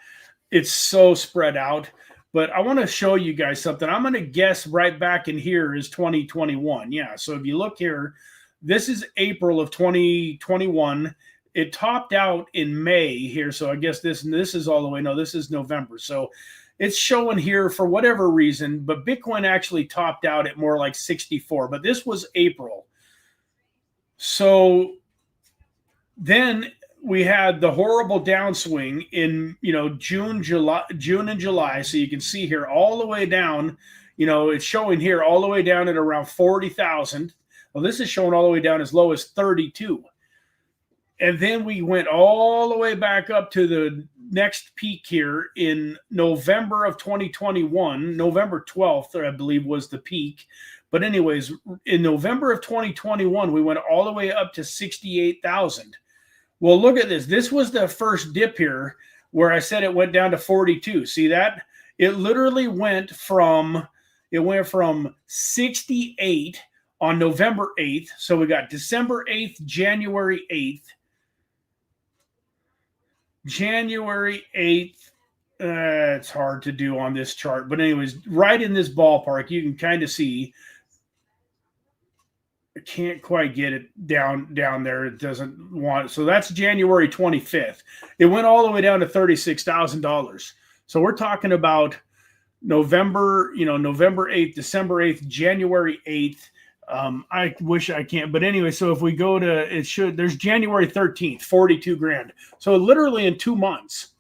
It's so spread out. But I want to show you guys something. I'm going to guess right back in here is 2021. Yeah. So if you look here, this is April of 2021. It topped out in May here. So I guess this is all the way. No, this is November. So it's showing here for whatever reason, but Bitcoin actually topped out at more like 64, but this was April. So then we had the horrible downswing in, June and July. So you can see here all the way down, it's showing here all the way down at around 40,000. Well, this is showing all the way down as low as 32. And then we went all the way back up to the next peak here in November of 2021. November 12th, I believe, was the peak. But anyways, in November of 2021, we went all the way up to 68,000. Well, look at this. This was the first dip here where I said it went down to 42. See that? It literally went from 68 on November 8th. So we got December 8th, January 8th. January 8th. It's hard to do on this chart. But anyways, right in this ballpark, you can kind of see. I can't quite get it down there. It doesn't want. So that's January 25th. It went all the way down to $36,000. So we're talking about November 8th, December 8th, January 8th. I wish I can't. But anyway, so if we go to, there's January 13th, 42 grand. So literally in 2 months,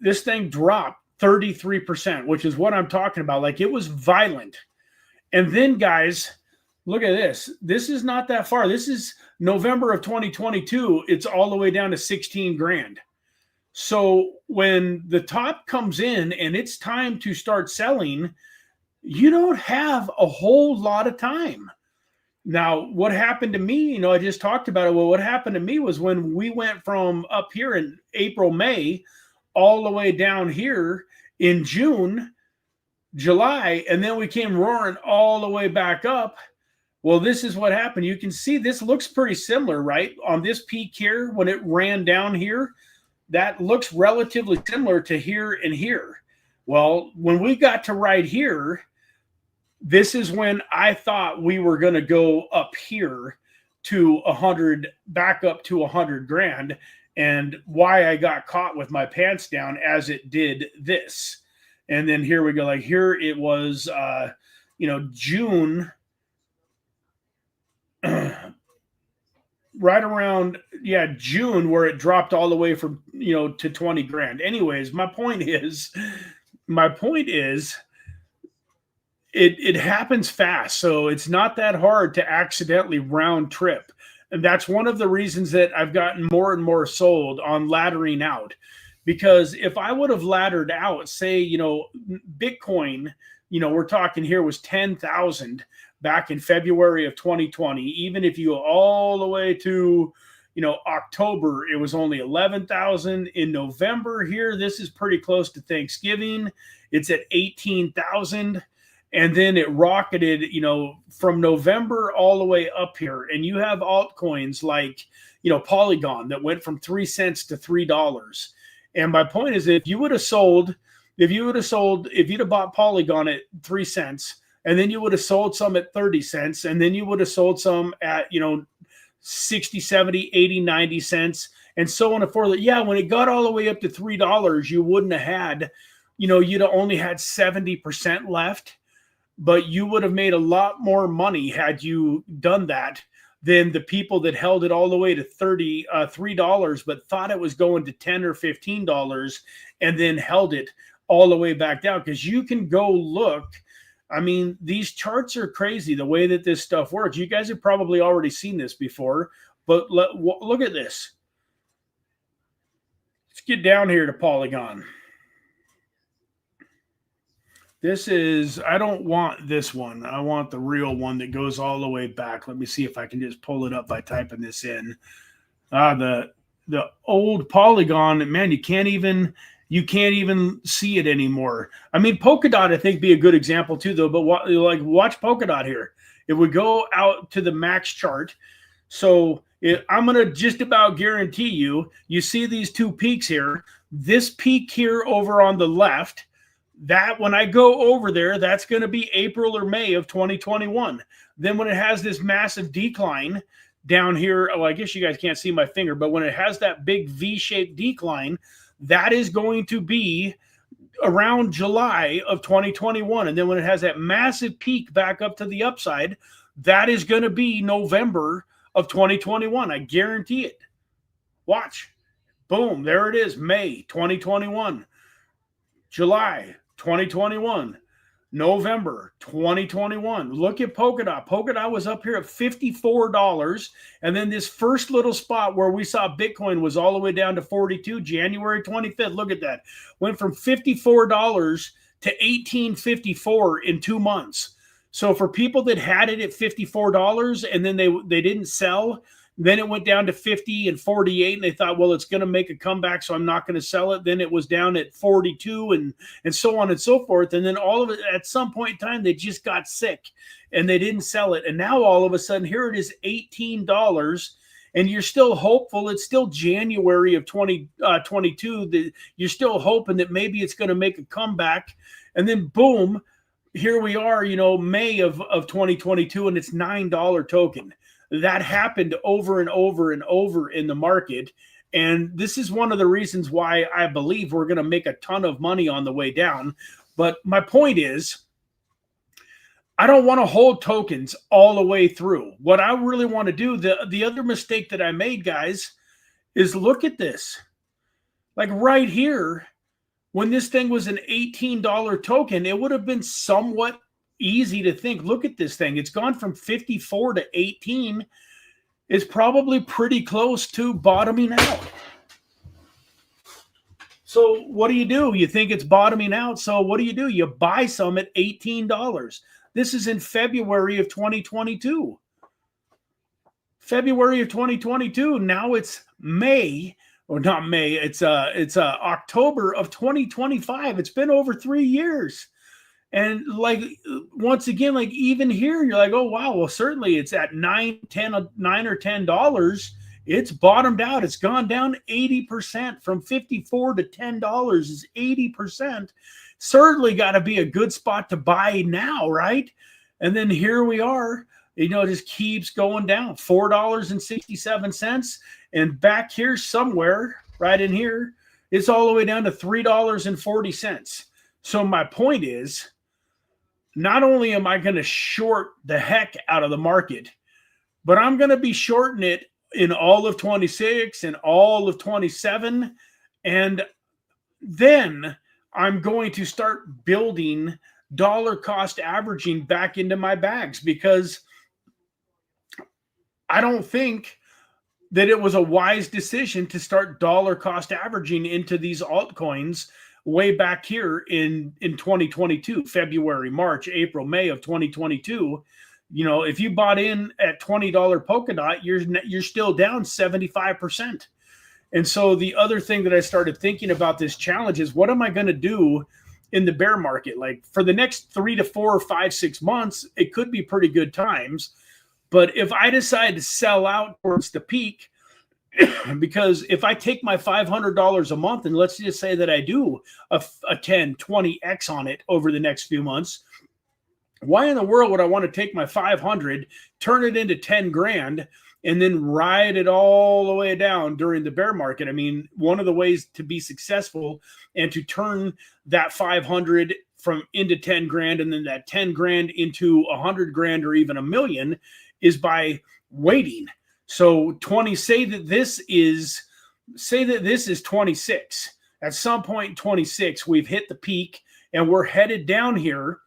this thing dropped 33%, which is what I'm talking about. Like, it was violent. And then, guys, look at this. This is not that far. This is November of 2022. It's all the way down to 16 grand. So when the top comes in and it's time to start selling, you don't have a whole lot of time. Now, what happened to me, I just talked about it. Well, what happened to me was when we went from up here in April, May, all the way down here in June, July, and then we came roaring all the way back up. Well, this is what happened. You can see this looks pretty similar, right? On this peak here, when it ran down here, that looks relatively similar to here and here. Well, when we got to right here, this is when I thought we were going to go up here to 100, back up to 100 grand, and why I got caught with my pants down as it did this. And then here we go. Like, here it was, June, right around, June, where it dropped all the way from, to 20 grand. Anyways, my point is, it happens fast. So it's not that hard to accidentally round trip. And that's one of the reasons that I've gotten more and more sold on laddering out. Because if I would have laddered out, say, Bitcoin, we're talking here was 10,000 back in February of 2020. Even if you go all the way to, October, it was only 11,000. In November here, this is pretty close to Thanksgiving. It's at 18,000. And then it rocketed, from November all the way up here. And you have altcoins like, Polygon that went from 3 cents to $3. And my point is, if you'd have bought Polygon at 3 cents, and then you would have sold some at 30 cents, and then you would have sold some at, 60, 70, 80, 90 cents, and so on and forth. Yeah, when it got all the way up to $3, you wouldn't have had, you'd have only had 70% left, but you would have made a lot more money had you done that than the people that held it all the way to $3, but thought it was going to $10 or $15 and then held it all the way back down. Because you can go look. I mean, these charts are crazy, the way that this stuff works. You guys have probably already seen this before, but look at this. Let's get down here to Polygon. This is, I don't want this one. I want the real one that goes all the way back. Let me see if I can just pull it up by typing this in. The old Polygon, man, you can't even see it anymore. I mean, Polkadot, I think, be a good example too, though. But watch Polkadot here. If we go out to the max chart, so I'm going to just about guarantee you see these two peaks here. This peak here over on the left, that when I go over there, that's going to be April or May of 2021. Then when it has this massive decline down here, I guess you guys can't see my finger, but when it has that big V-shaped decline, that is going to be around July of 2021. And then when it has that massive peak back up to the upside, that is going to be November of 2021. I guarantee it. Watch. Boom. There it is. May 2021. July 2021. November 2021. Look at Polkadot. Polkadot was up here at $54. And then this first little spot where we saw Bitcoin was all the way down to 42, January 25th. Look at that. Went from $54 to $18.54 in 2 months. So for people that had it at $54 and then they didn't sell, then it went down to 50 and 48, and they thought, well, it's going to make a comeback, so I'm not going to sell it. Then it was down at 42 and so on and so forth. And then all of it, at some point in time, they just got sick and they didn't sell it. And now all of a sudden, here it is, $18, and you're still hopeful. It's still January of 2022. You're still hoping that maybe it's going to make a comeback. And then boom, here we are, May of 2022, and it's $9 token. That happened over and over and over in the market. And this is one of the reasons why I believe we're going to make a ton of money on the way down. But my point is, I don't want to hold tokens all the way through. What I really want to do, the other mistake that I made, guys, is look at this. Like right here, when this thing was an $18 token, it would have been somewhat easy to think, look at this thing. It's gone from 54 to 18. It's probably pretty close to bottoming out. So what do? You think it's bottoming out. So what do? You buy some at $18. This is in February of 2022. February of 2022. Now it's May, or not May. It's October of 2025. It's been over 3 years. And like, once again, like even here, you're like, oh, wow, well, certainly it's at $9 or $10. It's bottomed out. It's gone down 80% from 54 to $10 is 80%. Certainly got to be a good spot to buy now, right? And then here we are, it just keeps going down, $4.67. And back here somewhere, right in here, it's all the way down to $3.40. So my point is, not only am I going to short the heck out of the market, but I'm going to be shorting it in all of 26 and all of 27. And then I'm going to start building dollar cost averaging back into my bags, because I don't think that it was a wise decision to start dollar cost averaging into these altcoins way back here in 2022, February, March, April, May of 2022. If you bought in at $20 Polkadot, you're still down 75%. And so the other thing that I started thinking about this challenge is, what am I going to do in the bear market? Like for the next 3 to 4, 5, 6 months, it could be pretty good times. But if I decide to sell out towards the peak, because if I take my $500 a month, and let's just say that I do a 10, 20x on it over the next few months, why in the world would I want to take my 500, turn it into 10 grand, and then ride it all the way down during the bear market? I mean, one of the ways to be successful and to turn that 500 from into 10 grand and then that 10 grand into 100 grand or even $1 million is by waiting. So say that this is 26. At some point in 26, we've hit the peak and we're headed down here.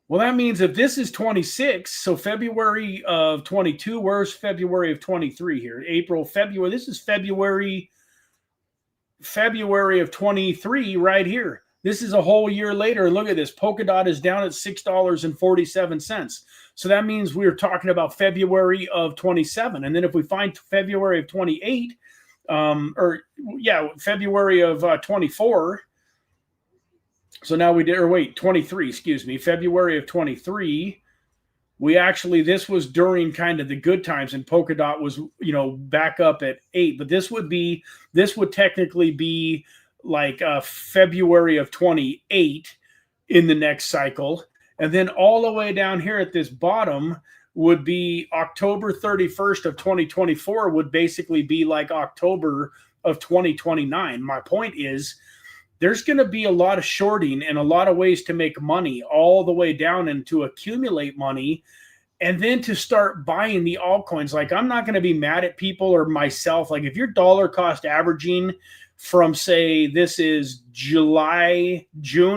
Well, that means if this is 26, so February of 22, where's February of 23 here? April, February. This is February of 23 right here. This is a whole year later. And look at this. Polkadot is down at $6.47. So that means we're talking about February of 27. And then if we find February of 28, February of 24. So now 23, excuse me, February of 23. This was during kind of the good times, and Polkadot was, back up at 8. But this would technically be like February of 28 in the next cycle. And then all the way down here at this bottom would be October 31st of 2024 would basically be like October of 2029. My point is there's going to be a lot of shorting and a lot of ways to make money all the way down and to accumulate money and then to start buying the altcoins. Like, I'm not going to be mad at people or myself. Like, if you're dollar cost averaging from, say, this is June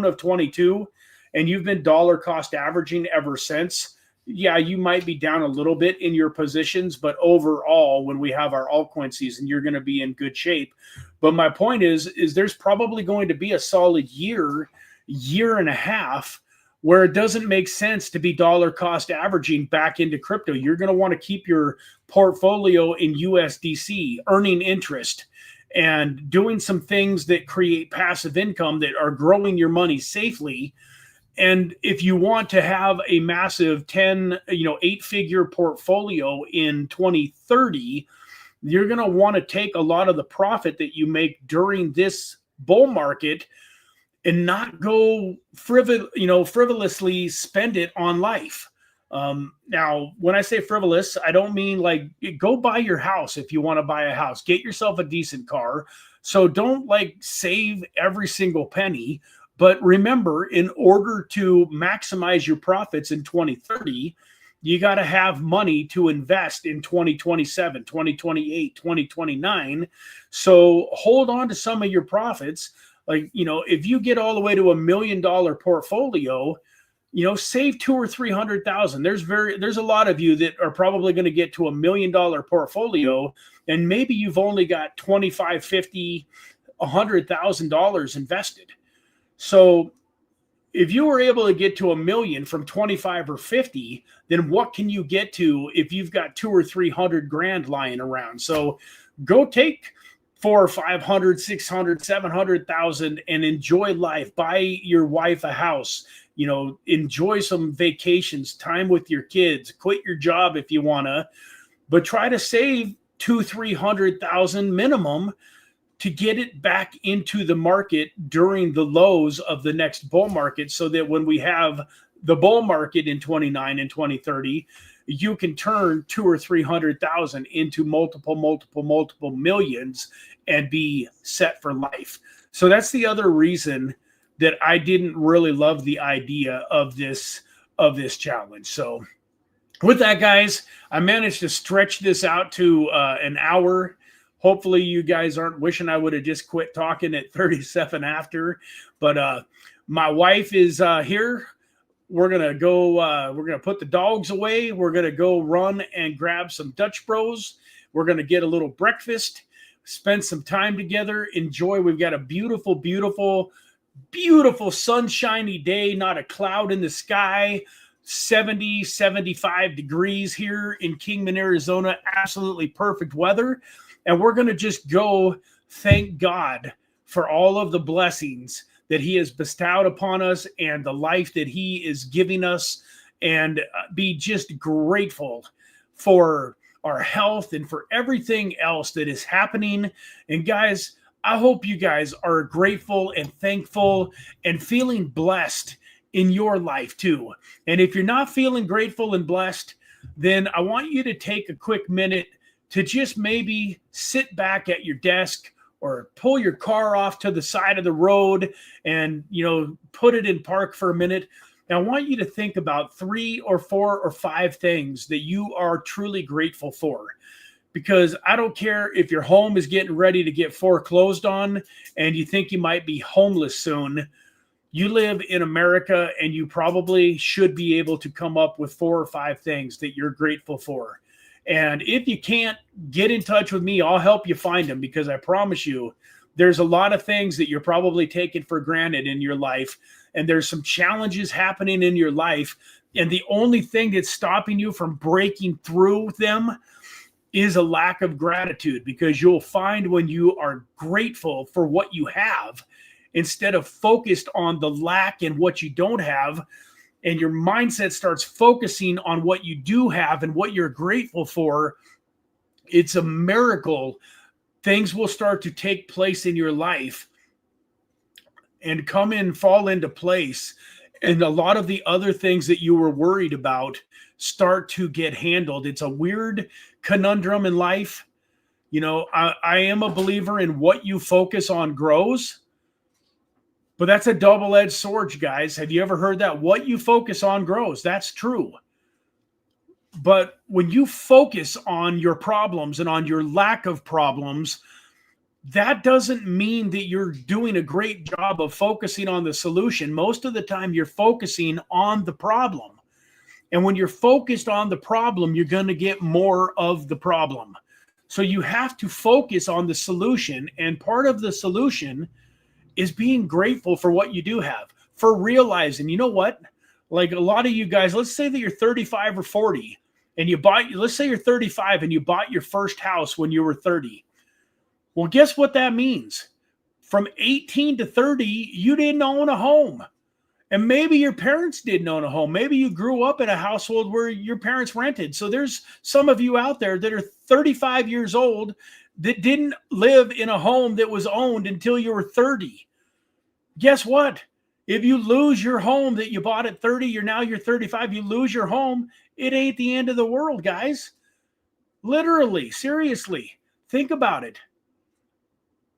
of 22, and you've been dollar cost averaging ever since, yeah, you might be down a little bit in your positions, but overall, when we have our altcoin season, you're going to be in good shape. But my point is there's probably going to be a solid year and a half where it doesn't make sense to be dollar cost averaging back into crypto. You're going to want to keep your portfolio in USDC, earning interest and doing some things that create passive income that are growing your money safely. And if you want to have a massive 8-figure portfolio in 2030, you're going to want to take a lot of the profit that you make during this bull market and not go frivolously spend it on life. Now, when I say frivolous, I don't mean like go buy your house if you want to buy a house. Get yourself a decent car. So don't like save every single penny. But remember, in order to maximize your profits in 2030, you got to have money to invest in 2027, 2028, 2029. So hold on to some of your profits. Like, if you get all the way to $1 million portfolio, save 200,000 or 300,000. There's a lot of you that are probably going to get to $1 million portfolio, and maybe you've only got $25,000, $50,000, $100,000 invested. So if you were able to get to $1 million from 25 or 50, then what can you get to if you've got 200 or 300 grand lying around? So go take 400 or 500, 600, 700,000 and enjoy life. Buy your wife a house, enjoy some vacations, time with your kids, quit your job if you want to, but try to save 200,000-300,000 minimum to get it back into the market during the lows of the next bull market, so that when we have the bull market in 29 and 2030, you can turn 200,000 or 300,000 into multiple millions and be set for life. So that's the other reason that I didn't really love the idea of this challenge. So with that, guys, I managed to stretch this out to an hour. Hopefully you guys aren't wishing I would have just quit talking at 37 after, but my wife is here. We're going to go, we're going to put the dogs away. We're going to go run and grab some Dutch Bros. We're going to get a little breakfast, spend some time together, enjoy. We've got a beautiful, beautiful, beautiful sunshiny day, not a cloud in the sky, 70, 75 degrees here in Kingman, Arizona. Absolutely perfect weather. And we're going to just go thank God for all of the blessings that he has bestowed upon us and the life that he is giving us, and be just grateful for our health and for everything else that is happening. And guys, I hope you guys are grateful and thankful and feeling blessed in your life too. And if you're not feeling grateful and blessed, then I want you to take a quick minute to just maybe sit back at your desk or pull your car off to the side of the road and, put it in park for a minute. And I want you to think about 3 or 4 or 5 things that you are truly grateful for. Because I don't care if your home is getting ready to get foreclosed on and you think you might be homeless soon. You live in America and you probably should be able to come up with 4 or 5 things that you're grateful for. And if you can't, get in touch with me. I'll help you find them, because I promise you there's a lot of things that you're probably taking for granted in your life. And there's some challenges happening in your life. And the only thing that's stopping you from breaking through them is a lack of gratitude, because you'll find when you are grateful for what you have, instead of focused on the lack and what you don't have, and your mindset starts focusing on what you do have and what you're grateful for, it's a miracle. Things will start to take place in your life and fall into place. And a lot of the other things that you were worried about start to get handled. It's a weird conundrum in life. I am a believer in what you focus on grows. But that's a double-edged sword, guys. Have you ever heard that? What you focus on grows. That's true. But when you focus on your problems and on your lack of problems, that doesn't mean that you're doing a great job of focusing on the solution. Most of the time, you're focusing on the problem. And when you're focused on the problem, you're going to get more of the problem. So you have to focus on the solution. And part of the solution is being grateful for what you do have, for realizing, you know what? Like a lot of you guys, let's say that you're 35 or 40 and you bought, let's say you're 35 and you bought your first house when you were 30. Well, guess what that means? From 18 to 30, you didn't own a home. And maybe your parents didn't own a home. Maybe you grew up in a household where your parents rented. So there's some of you out there that are 35 years old that didn't live in a home that was owned until you were 30. Guess what? If you lose your home that you bought at 30, you're 35, you lose your home, it ain't the end of the world, guys. Literally, seriously, think about it.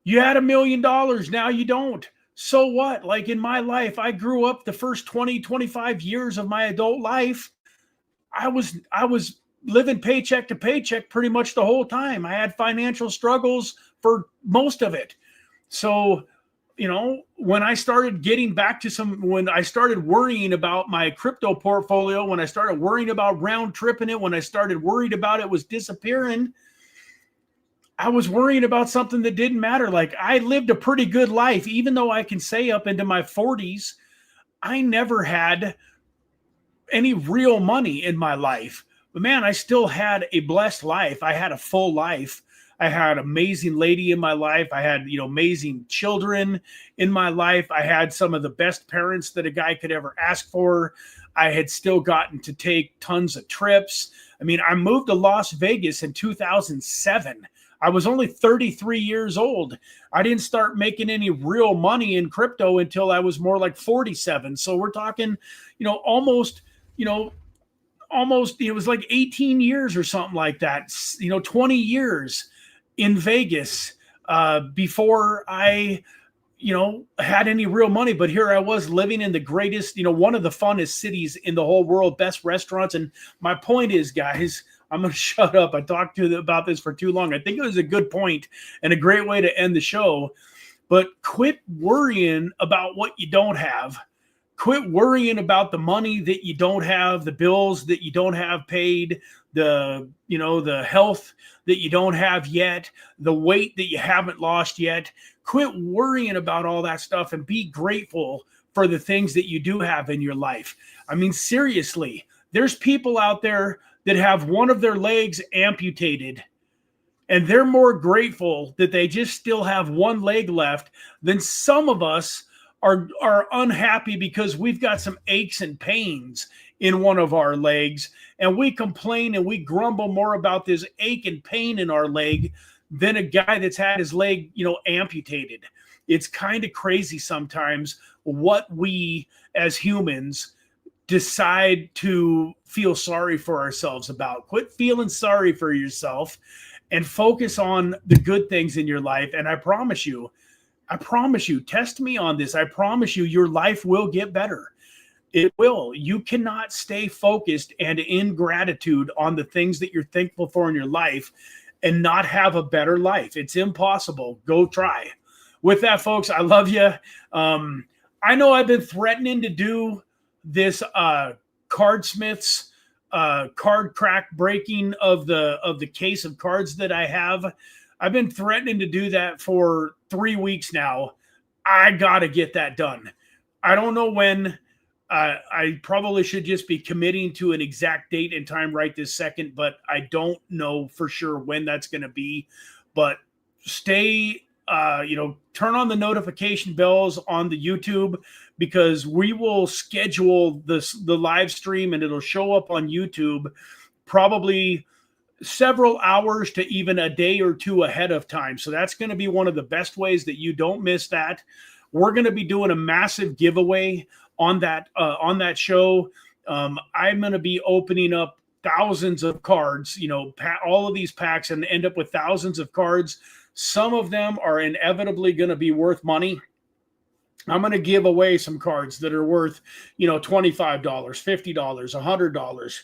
You had $1 million, now you don't. So what? Like in my life, I grew up the first 20, 25 years of my adult life. I was living paycheck to paycheck pretty much the whole time. I had financial struggles for most of it. So, you know, when I started getting back to when I started worrying about my crypto portfolio, when I started worrying about round tripping it, when I started worried about it was disappearing, I was worrying about something that didn't matter. Like I lived a pretty good life, even though I can say up into my 40s, I never had any real money in my life. But man, I still had a blessed life. I had a full life. I had an amazing lady in my life. I had, amazing children in my life. I had some of the best parents that a guy could ever ask for. I had still gotten to take tons of trips. I mean, I moved to Las Vegas in 2007. I was only 33 years old. I didn't start making any real money in crypto until I was more like 47. So we're talking, almost, it was like 18 years or something like that, 20 years in Vegas before I, had any real money. But here I was living in the greatest, one of the funnest cities in the whole world, best restaurants. And my point is, guys, I'm going to shut up. I talked to you about this for too long. I think it was a good point and a great way to end the show. But quit worrying about what you don't have. Quit worrying about the money that you don't have, the bills that you don't have paid, the health that you don't have yet, the weight that you haven't lost yet. Quit worrying about all that stuff and be grateful for the things that you do have in your life. I mean, seriously, there's people out there that have one of their legs amputated, and they're more grateful that they just still have one leg left than some of us are unhappy because we've got some aches and pains in one of our legs, and we complain and we grumble more about this ache and pain in our leg than a guy that's had his leg, amputated. It's kind of crazy sometimes what we as humans decide to feel sorry for ourselves about. Quit feeling sorry for yourself and focus on the good things in your life. And I promise you, test me on this. I promise you, your life will get better. It will. You cannot stay focused and in gratitude on the things that you're thankful for in your life and not have a better life. It's impossible. Go try. With that, folks, I love you. I know I've been threatening to do this Cardsmiths card crack breaking of the case of cards that I have. I've been threatening to do that for 3 weeks now. I gotta get that done. I don't know when. I probably should just be committing to an exact date and time right this second, but I don't know for sure when that's going to be. But stay, turn on the notification bells on the YouTube, because we will schedule the live stream and it'll show up on YouTube probably several hours to even a day or two ahead of time. So that's going to be one of the best ways that you don't miss that. We're going to be doing a massive giveaway on that show. I'm going to be opening up thousands of cards, all of these packs, and end up with thousands of cards. Some of them are inevitably going to be worth money. I'm going to give away some cards that are worth, $25, $50, $100.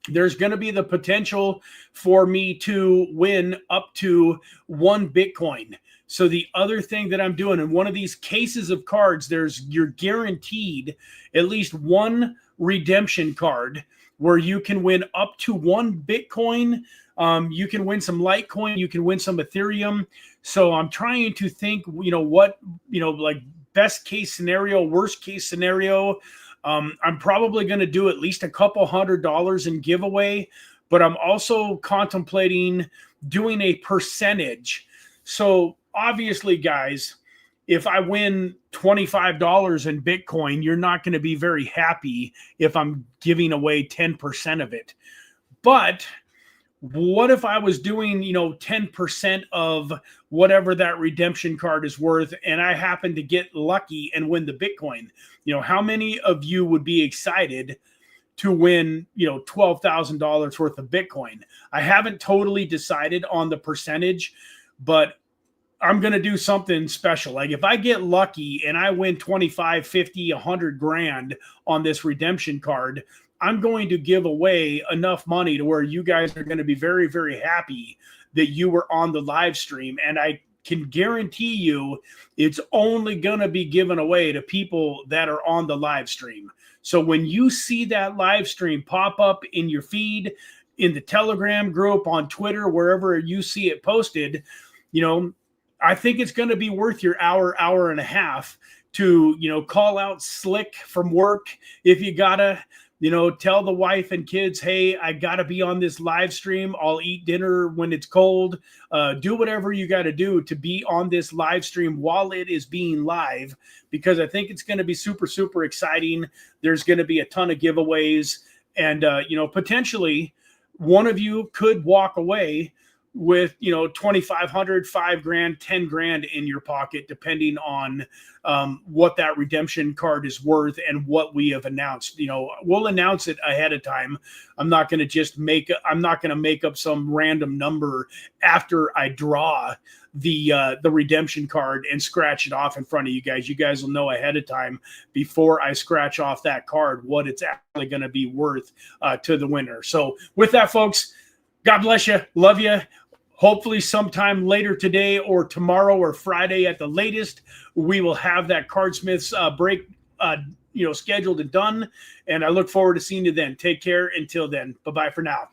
There's going to be the potential for me to win up to 1 Bitcoin. So the other thing that I'm doing in one of these cases of cards, you're guaranteed at least 1 redemption card where you can win up to 1 Bitcoin. You can win some Litecoin, you can win some Ethereum. So I'm trying to think, like best case scenario, worst case scenario. I'm probably going to do at least a couple $100 in giveaway, but I'm also contemplating doing a percentage. So obviously, guys, if I win $25 in Bitcoin, you're not going to be very happy if I'm giving away 10% of it. But what if I was doing, 10% of whatever that redemption card is worth, and I happen to get lucky and win the Bitcoin? How many of you would be excited to win, $12,000 worth of Bitcoin? I haven't totally decided on the percentage, but I'm going to do something special. Like if I get lucky and I win 25, 50, 100 grand on this redemption card, I'm going to give away enough money to where you guys are going to be very, very happy that you were on the live stream. And I can guarantee you it's only going to be given away to people that are on the live stream. So when you see that live stream pop up in your feed, in the Telegram group, on Twitter, wherever you see it posted, I think it's going to be worth your hour and a half to, call out Slick from work. If you gotta, tell the wife and kids, hey, I got to be on this live stream. I'll eat dinner when it's cold. Do whatever you got to do to be on this live stream while it is being live, because I think it's going to be super, super exciting. There's going to be a ton of giveaways, and, potentially one of you could walk away with, 2,500, 5 grand, 10 grand in your pocket, depending on what that redemption card is worth and what we have announced. We'll announce it ahead of time. I'm not going to make up some random number after I draw the redemption card and scratch it off in front of you guys. You guys will know ahead of time before I scratch off that card what it's actually going to be worth to the winner. So with that, folks, God bless you. Love you. Hopefully sometime later today or tomorrow or Friday at the latest, we will have that Cardsmiths break, scheduled and done. And I look forward to seeing you then. Take care. Until then, bye-bye for now.